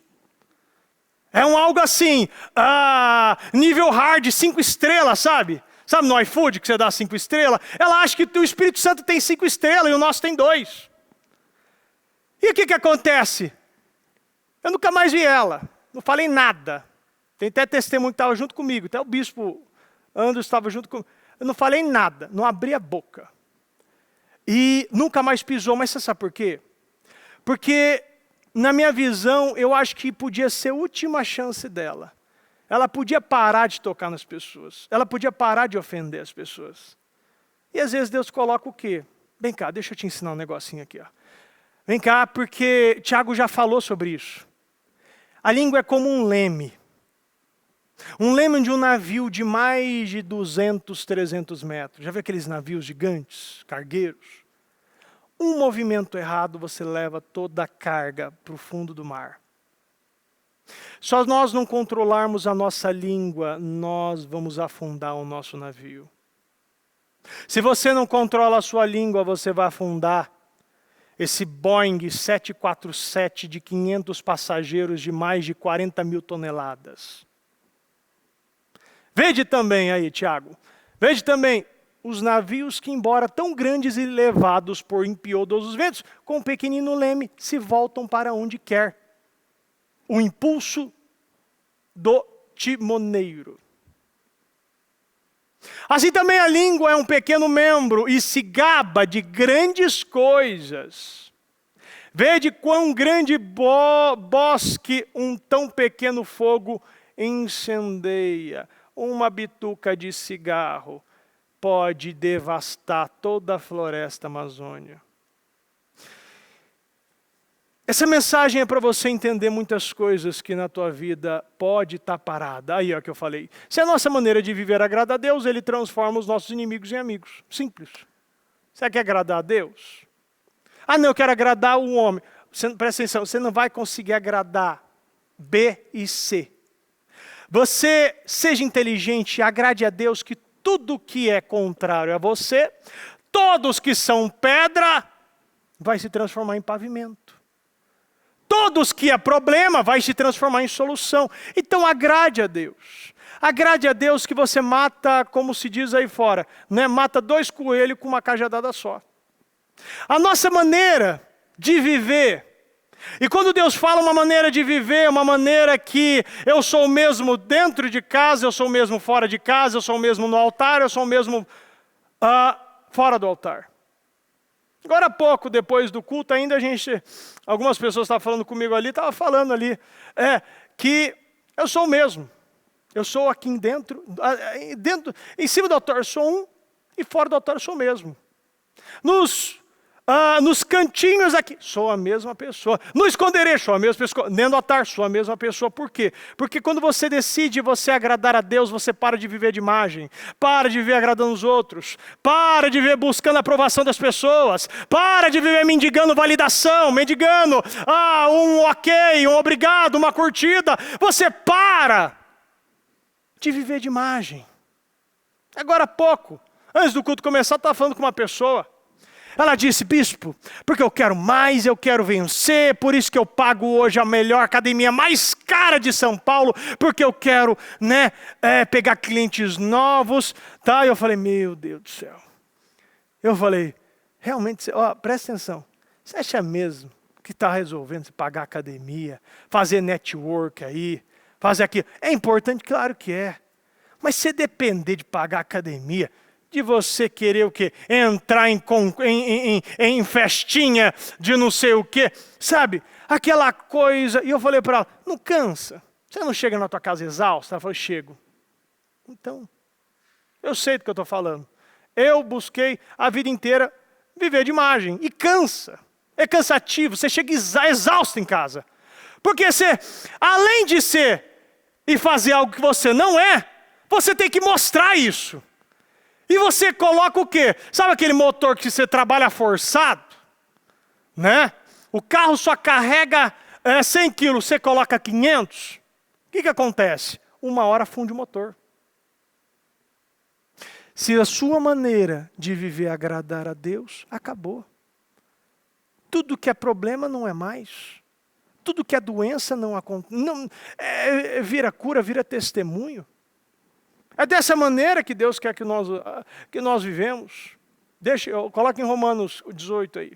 É algo assim, nível hard, 5 estrelas, sabe? Sabe no iFood que você dá 5 estrelas? Ela acha que o Espírito Santo tem 5 estrelas e o nosso tem 2. E o que acontece? Eu nunca mais vi ela. Não falei nada. Tem até testemunho que estava junto comigo. Até o bispo André estava junto comigo. Eu não falei nada. Não abri a boca. E nunca mais pisou, mas você sabe por quê? Porque, na minha visão, eu acho que podia ser a última chance dela. Ela podia parar de tocar nas pessoas. Ela podia parar de ofender as pessoas. E às vezes Deus coloca o quê? Vem cá, deixa eu te ensinar um negocinho aqui. Vem cá, porque Tiago já falou sobre isso. A língua é como um leme. Um leme de um navio de mais de 200, 300 metros. Já viu aqueles navios gigantes, cargueiros? Um movimento errado, você leva toda a carga para o fundo do mar. Só nós não controlarmos a nossa língua, nós vamos afundar o nosso navio. Se você não controla a sua língua, você vai afundar esse Boeing 747 de 500 passageiros de mais de 40 mil toneladas. Veja também aí, Tiago, veja também os navios que, embora tão grandes e levados por impiedosos ventos, com um pequenino leme, se voltam para onde quer. O impulso do timoneiro. Assim também a língua é um pequeno membro e se gaba de grandes coisas. Vede quão grande bosque um tão pequeno fogo incendeia. Uma bituca de cigarro pode devastar toda a floresta amazônica. Essa mensagem é para você entender muitas coisas que na tua vida pode estar parada. Aí é o que eu falei. Se a nossa maneira de viver agrada a Deus, Ele transforma os nossos inimigos em amigos. Simples. Você quer agradar a Deus? Não, eu quero agradar o homem. Presta atenção, você não vai conseguir agradar B e C. Você seja inteligente e agrade a Deus que tudo que é contrário a você, todos que são pedra, vai se transformar em pavimento. Todos que é problema, vai se transformar em solução. Então agrade a Deus. Agrade a Deus que você mata, como se diz aí fora, né? Mata 2 coelhos com uma cajadada só. A nossa maneira de viver E quando Deus fala uma maneira de viver, uma maneira que eu sou o mesmo dentro de casa, eu sou o mesmo fora de casa, eu sou o mesmo no altar, eu sou o mesmo fora do altar. Agora há pouco, depois do culto, ainda algumas pessoas estavam falando comigo ali, estavam falando ali, que eu sou o mesmo. Eu sou aqui dentro, em cima do altar eu sou um, e fora do altar eu sou o mesmo. Nos cantinhos aqui, sou a mesma pessoa. No esconderijo, sou a mesma pessoa. Dentro do altar, sou a mesma pessoa. Por quê? Porque quando você decide você agradar a Deus, você para de viver de imagem. Para de viver agradando os outros. Para de viver buscando a aprovação das pessoas. Para de viver mendigando validação, mendigando um ok, um obrigado, uma curtida. Você para de viver de imagem. Agora há pouco, antes do culto começar, eu estava falando com uma pessoa. Ela disse, bispo, porque eu quero mais, eu quero vencer, por isso que eu pago hoje a melhor academia mais cara de São Paulo, porque eu quero pegar clientes novos. Tá? E eu falei, meu Deus do céu. Eu falei, realmente, presta atenção, você acha mesmo que está resolvendo você pagar academia, fazer network aí, fazer aquilo? É importante, claro que é. Mas se depender de pagar academia, de você querer o quê? Entrar em festinha de não sei o quê, sabe? Aquela coisa. E eu falei para ela, não cansa? Você não chega na tua casa exausta? Ela falou, chego. Então, eu sei do que eu estou falando. Eu busquei a vida inteira viver de imagem. E cansa. É cansativo. Você chega exausto em casa. Porque você, além de ser e fazer algo que você não é, você tem que mostrar isso. E você coloca o quê? Sabe aquele motor que você trabalha forçado? Né? O carro só carrega 100 quilos, você coloca 500. O que acontece? Uma hora funde o motor. Se a sua maneira de viver agradar a Deus, acabou. Tudo que é problema não é mais. Tudo que é doença não acontece. Vira cura, vira testemunho. É dessa maneira que Deus quer que nós vivemos. Coloque em Romanos 18 aí.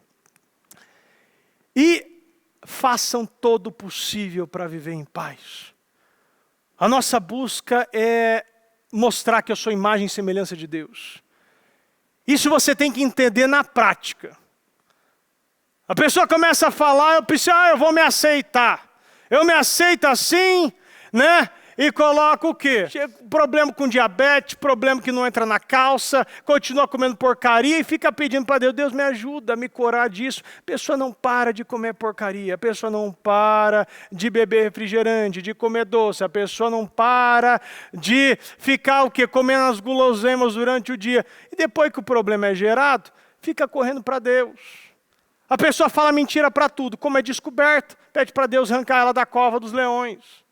E façam todo o possível para viver em paz. A nossa busca é mostrar que eu sou imagem e semelhança de Deus. Isso você tem que entender na prática. A pessoa começa a falar, eu vou me aceitar. Eu me aceito assim, né? E coloca o quê? Problema com diabetes, problema que não entra na calça, continua comendo porcaria e fica pedindo para Deus, Deus me ajuda a me curar disso. A pessoa não para de comer porcaria, a pessoa não para de beber refrigerante, de comer doce, a pessoa não para de ficar o quê? Comendo as guloseimas durante o dia. E depois que o problema é gerado, fica correndo para Deus. A pessoa fala mentira para tudo, como é descoberta, pede para Deus arrancar ela da cova dos leões.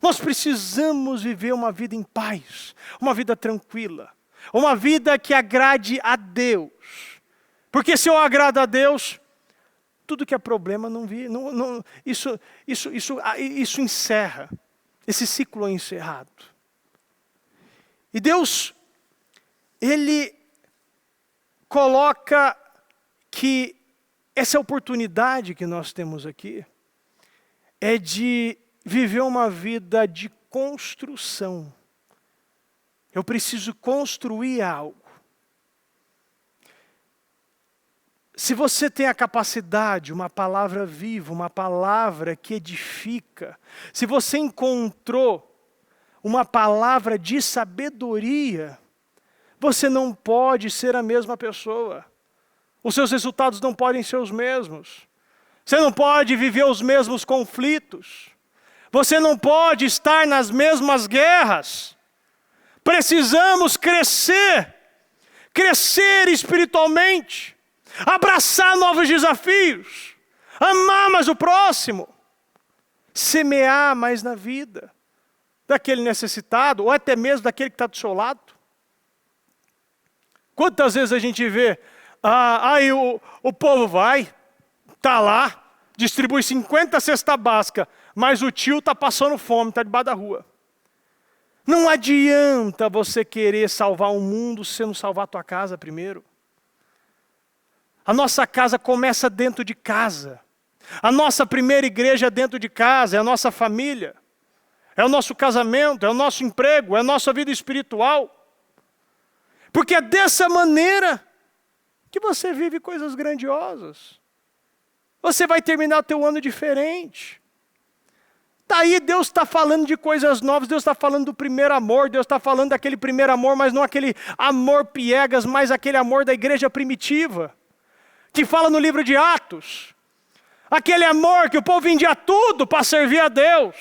Nós precisamos viver uma vida em paz, uma vida tranquila, uma vida que agrade a Deus. Porque se eu agrado a Deus, tudo que é problema isso encerra, esse ciclo é encerrado. E Deus, Ele coloca que essa oportunidade que nós temos aqui é de viver uma vida de construção. Eu preciso construir algo. Se você tem a capacidade, uma palavra viva, uma palavra que edifica, se você encontrou uma palavra de sabedoria, você não pode ser a mesma pessoa. Os seus resultados não podem ser os mesmos. Você não pode viver os mesmos conflitos. Você não pode estar nas mesmas guerras. Precisamos crescer espiritualmente, abraçar novos desafios, amar mais o próximo, semear mais na vida daquele necessitado, ou até mesmo daquele que está do seu lado. Quantas vezes a gente vê, aí o povo vai, está lá, distribui 50 cestas básicas, mas o tio está passando fome, está debaixo da rua. Não adianta você querer salvar o mundo se você não salvar a tua casa primeiro. A nossa casa começa dentro de casa. A nossa primeira igreja é dentro de casa, é a nossa família, é o nosso casamento, é o nosso emprego, é a nossa vida espiritual. Porque é dessa maneira que você vive coisas grandiosas. Você vai terminar o teu ano diferente. Daí Deus está falando de coisas novas, Deus está falando do primeiro amor, Deus está falando daquele primeiro amor, mas não aquele amor piegas, mas aquele amor da igreja primitiva, que fala no livro de Atos. Aquele amor que o povo vendia tudo para servir a Deus.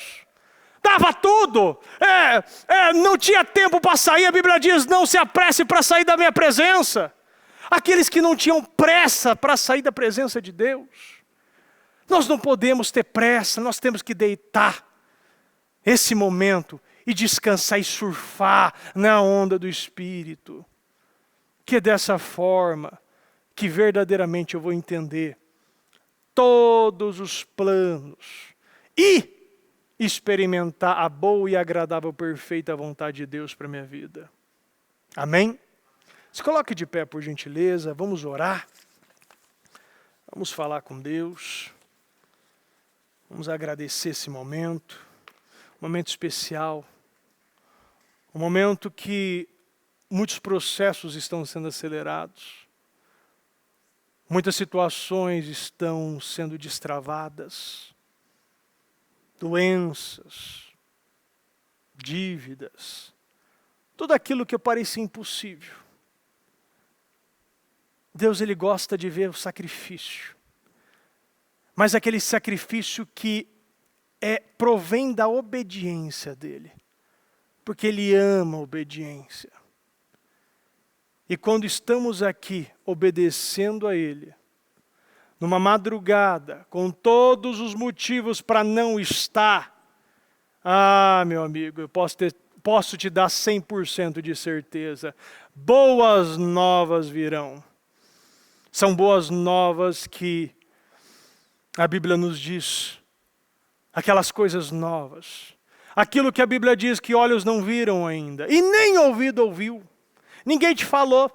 Dava tudo. Não tinha tempo para sair, a Bíblia diz, não se apresse para sair da minha presença. Aqueles que não tinham pressa para sair da presença de Deus. Nós não podemos ter pressa, nós temos que deitar esse momento e descansar e surfar na onda do Espírito. Que é dessa forma que verdadeiramente eu vou entender todos os planos e experimentar a boa e agradável, perfeita vontade de Deus para a minha vida. Amém? Se coloque de pé, por gentileza, vamos orar. Vamos falar com Deus. Vamos agradecer esse momento, um momento especial, um momento que muitos processos estão sendo acelerados, muitas situações estão sendo destravadas, doenças, dívidas, tudo aquilo que parecia impossível. Deus, Ele gosta de ver o sacrifício. Mas aquele sacrifício que provém da obediência dEle. Porque Ele ama a obediência. E quando estamos aqui obedecendo a Ele, numa madrugada, com todos os motivos para não estar, meu amigo, eu posso te dar 100% de certeza, boas novas virão. São boas novas que a Bíblia nos diz, aquelas coisas novas, aquilo que a Bíblia diz que olhos não viram ainda, e nem ouvido ouviu, ninguém te falou,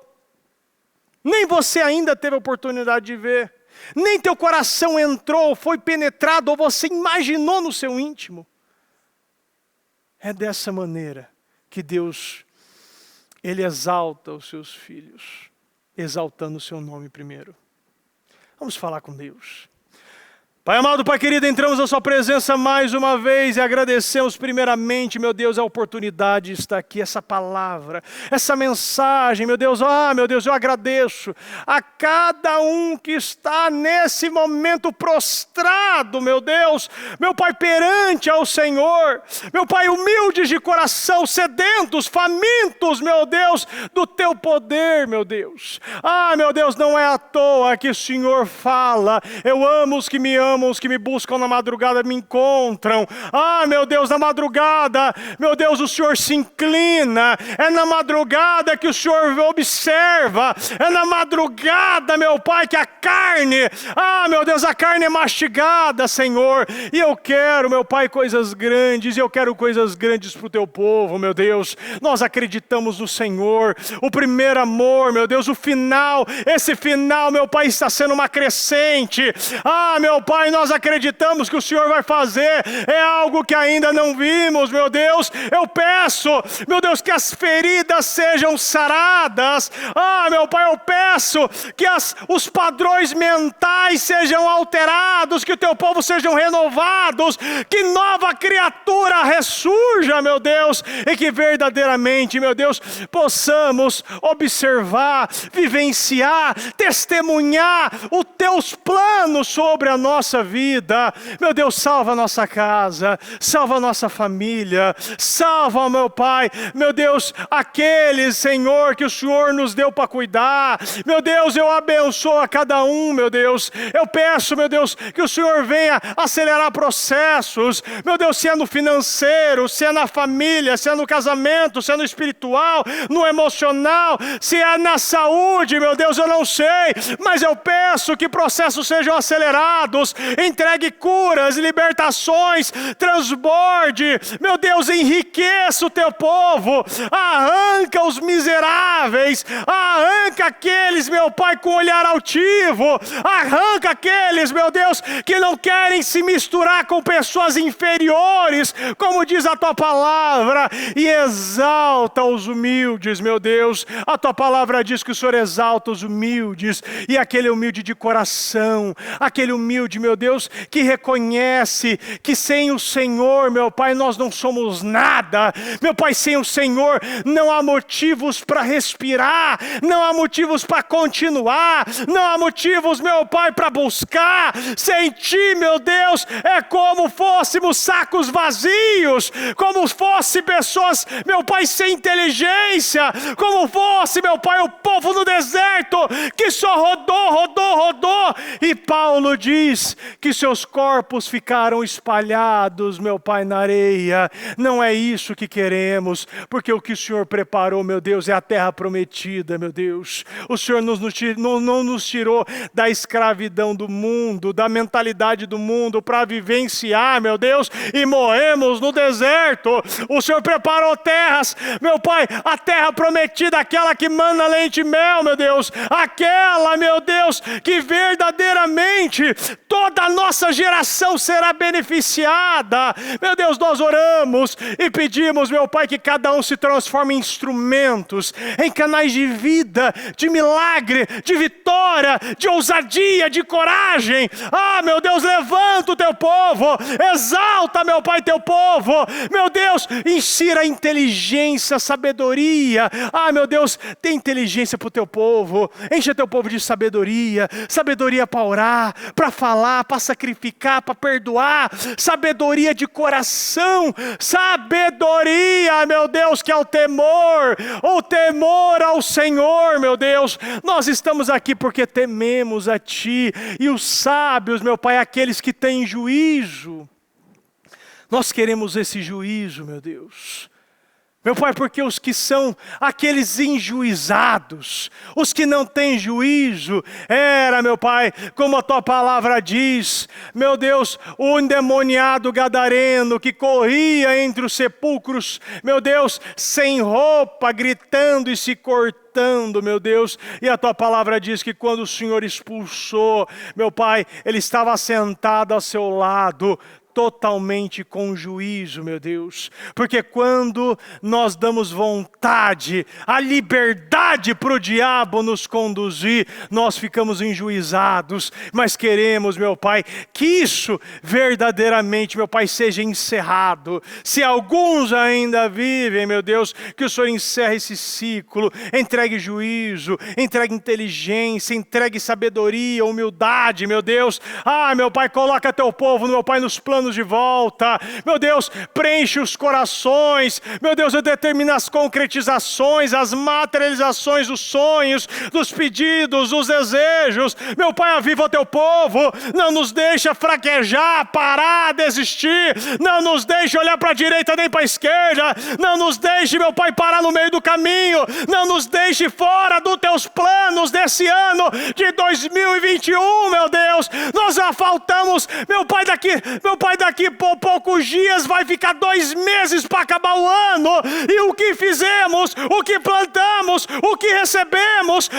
nem você ainda teve a oportunidade de ver, nem teu coração entrou, foi penetrado, ou você imaginou no seu íntimo. É dessa maneira que Deus, Ele exalta os seus filhos, exaltando o seu nome primeiro. Vamos falar com Deus. Pai amado, Pai querido, entramos na sua presença mais uma vez e agradecemos primeiramente, meu Deus, a oportunidade de estar aqui, essa palavra, essa mensagem, meu Deus, meu Deus, eu agradeço a cada um que está nesse momento prostrado, meu Deus, meu Pai, perante ao Senhor, meu Pai, humildes de coração, sedentos, famintos, meu Deus, do teu poder, meu Deus. Meu Deus, não é à toa que o Senhor fala, eu amo os que me amam, os que me buscam na madrugada me encontram. Meu Deus, na madrugada, meu Deus, o Senhor se inclina. É na madrugada que o Senhor observa. É na madrugada, meu Pai, que a carne, meu Deus, a carne é mastigada, Senhor. E eu quero, meu Pai, coisas grandes. Eu quero coisas grandes para o teu povo, meu Deus. Nós acreditamos no Senhor. O primeiro amor, meu Deus, o final. Esse final, meu Pai, está sendo uma crescente. Meu Pai, nós acreditamos que o Senhor vai fazer, é algo que ainda não vimos, meu Deus. Eu peço, meu Deus, que as feridas sejam saradas. Meu Pai, eu peço que os padrões mentais sejam alterados, que o teu povo sejam renovados, que nova criatura ressurja, meu Deus, e que verdadeiramente, meu Deus, possamos observar, vivenciar, testemunhar os teus planos sobre a nossa vida. Meu Deus, salva a nossa casa, salva a nossa família, salva, meu Pai, meu Deus, aqueles, Senhor, que o Senhor nos deu para cuidar. Meu Deus, eu abençoo a cada um, meu Deus. Eu peço, meu Deus, que o Senhor venha acelerar processos, meu Deus, se é no financeiro, se é na família, se é no casamento, se é no espiritual, no emocional, se é na saúde, meu Deus, eu não sei, mas eu peço que processos sejam acelerados, entregue curas, libertações, transborde, meu Deus, enriqueça o teu povo, arranca os miseráveis, arranca aqueles, meu Pai, com olhar altivo, arranca aqueles, meu Deus, que não querem se misturar com pessoas inferiores, como diz a tua palavra, e exalta os humildes, meu Deus. A tua palavra diz que o Senhor exalta os humildes, e aquele humilde de coração, aquele humilde, meu Deus, que reconhece que sem o Senhor, meu Pai, nós não somos nada. Meu Pai, sem o Senhor não há motivos para respirar, não há motivos para continuar, não há motivos, meu Pai, para buscar. Sem Ti, meu Deus, é como fôssemos sacos vazios, como fosse pessoas, meu Pai, sem inteligência, como fosse, meu Pai, o povo no deserto, que só rodou, e Paulo diz que seus corpos ficaram espalhados, meu Pai, na areia. Não é isso que queremos, porque o que o Senhor preparou, meu Deus, é a terra prometida, meu Deus. O Senhor não nos tirou da escravidão do mundo, da mentalidade do mundo, para vivenciar, meu Deus, e morremos no deserto. O Senhor preparou terras, meu Pai, a terra prometida, aquela que mana leite e mel, meu Deus, aquela, meu Deus, que verdadeiramente toda a nossa geração será beneficiada. Meu Deus, nós oramos e pedimos, meu Pai, que cada um se transforme em instrumentos, em canais de vida, de milagre, de vitória, de ousadia, de coragem. Meu Deus, levanta o teu povo, exalta, meu Pai, teu povo. Meu Deus, insira inteligência, sabedoria. Meu Deus, dê inteligência para o teu povo, enche teu povo de sabedoria, sabedoria para orar, para falar, para sacrificar, para perdoar, sabedoria de coração, sabedoria, meu Deus, que é o temor ao Senhor, meu Deus. Nós estamos aqui porque tememos a Ti, e os sábios, meu Pai, aqueles que têm juízo. Nós queremos esse juízo, meu Deus. Meu Pai, porque os que são aqueles injuizados, os que não têm juízo, meu Pai, como a Tua palavra diz, meu Deus, o endemoniado gadareno que corria entre os sepulcros, meu Deus, sem roupa, gritando e se cortando, meu Deus, e a Tua palavra diz que quando o Senhor expulsou, meu Pai, ele estava sentado ao seu lado, totalmente com juízo, meu Deus, porque quando nós damos vontade, a liberdade para o diabo nos conduzir, nós ficamos enjuizados, mas queremos, meu Pai, que isso verdadeiramente, meu Pai, seja encerrado. Se alguns ainda vivem, meu Deus, que o Senhor encerre esse ciclo, entregue juízo, entregue inteligência, entregue sabedoria, humildade, meu Deus. Meu Pai, coloca teu povo, meu Pai, nos planos de volta, meu Deus, preenche os corações, meu Deus, determina as concretizações, as materializações dos sonhos, dos pedidos, dos desejos. Meu Pai, aviva o teu povo, não nos deixa fraquejar, parar, desistir, não nos deixe olhar para a direita nem para a esquerda, não nos deixe, meu Pai, parar no meio do caminho, não nos deixe fora dos teus planos desse ano de 2021, meu Deus. Nós já faltamos, meu Pai, daqui por poucos dias vai ficar 2 meses para acabar o ano, e o que fizemos, o que plantamos, o que recebemos,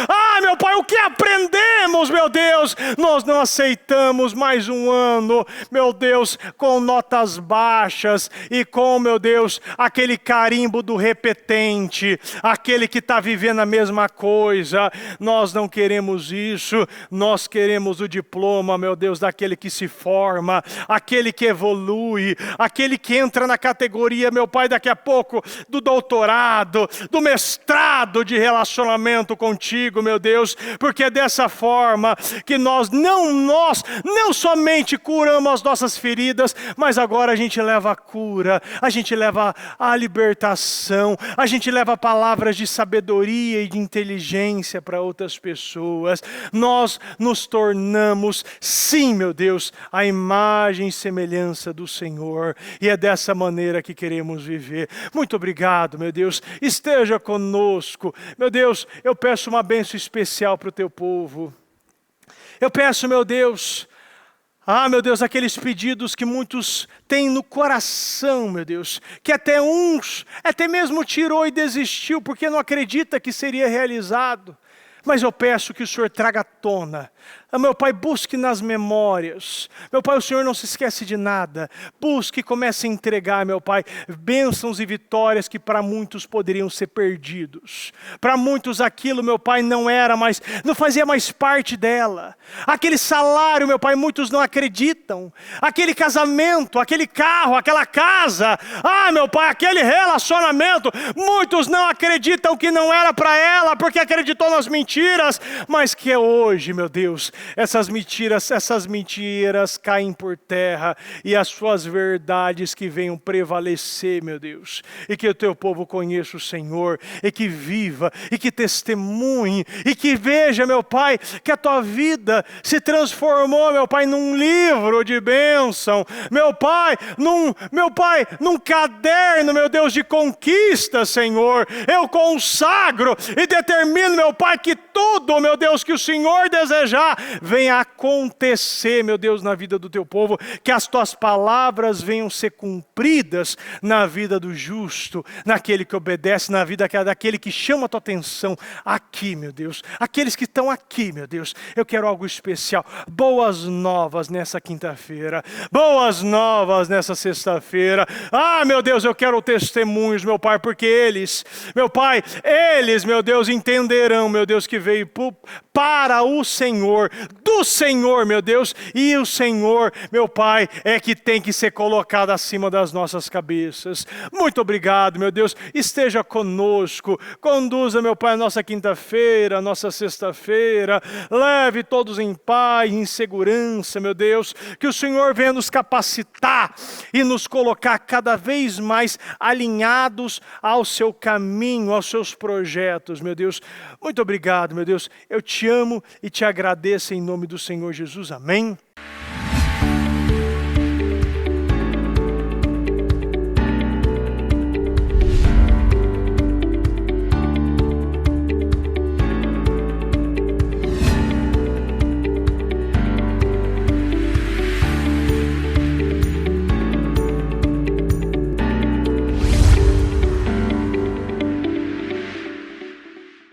meu Pai, o que aprendemos, meu Deus, nós não aceitamos mais um ano, meu Deus, com notas baixas e com, meu Deus, aquele carimbo do repetente, aquele que está vivendo a mesma coisa. Nós não queremos isso, nós queremos o diploma, meu Deus, daquele que se forma, aquele que evolui, aquele que entra na categoria, meu Pai, daqui a pouco, do doutorado, do mestrado de relacionamento contigo, meu Deus, porque é dessa forma que nós não somente curamos as nossas feridas, mas agora a gente leva a cura, a gente leva a libertação, a gente leva palavras de sabedoria e de inteligência para outras pessoas. Nós nos tornamos, sim, meu Deus, a imagem e semelhança do Senhor, e é dessa maneira que queremos viver. Muito obrigado, meu Deus, esteja conosco, meu Deus. Eu peço uma bênção especial para o teu povo, eu peço, meu Deus, Meu Deus, aqueles pedidos que muitos têm no coração, meu Deus, que até mesmo tirou e desistiu, porque não acredita que seria realizado. Mas eu peço que o Senhor traga à tona. Meu Pai, busque nas memórias. Meu Pai, o Senhor não se esquece de nada. Busque e comece a entregar, meu Pai, bênçãos e vitórias que para muitos poderiam ser perdidos. Para muitos aquilo, meu Pai, não fazia mais parte dela. Aquele salário, meu Pai, muitos não acreditam. Aquele casamento, aquele carro, aquela casa. Meu Pai, aquele relacionamento. Muitos não acreditam que não era para ela, porque acreditou nas mentiras. Mas que é hoje, meu Deus, essas mentiras caem por terra e as suas verdades que venham prevalecer, meu Deus. E que o teu povo conheça o Senhor, e que viva, e que testemunhe, e que veja, meu Pai, que a tua vida se transformou, meu Pai, num livro de bênção, meu Pai, num caderno, meu Deus, de conquista, Senhor. Eu consagro e determino, meu Pai, que tudo, meu Deus, que o Senhor desejar, venha acontecer, meu Deus, na vida do teu povo, que as tuas palavras venham ser cumpridas na vida do justo, naquele que obedece, na vida daquele que chama a tua atenção aqui, meu Deus. Aqueles que estão aqui, meu Deus, eu quero algo especial. Boas novas nessa quinta-feira, boas novas nessa sexta-feira. Meu Deus, eu quero testemunhos, meu Pai, porque eles, meu Deus, entenderão, meu Deus, que veio para o Senhor, do Senhor, meu Deus, e o Senhor, meu Pai, é que tem que ser colocado acima das nossas cabeças. Muito obrigado, meu Deus, esteja conosco, conduza, meu Pai, a nossa quinta-feira, a nossa sexta-feira, leve todos em paz, em segurança, meu Deus, que o Senhor venha nos capacitar e nos colocar cada vez mais alinhados ao seu caminho, aos seus projetos, meu Deus. Muito obrigado, meu Deus, eu te amo e te agradeço em nome do Senhor Jesus, amém.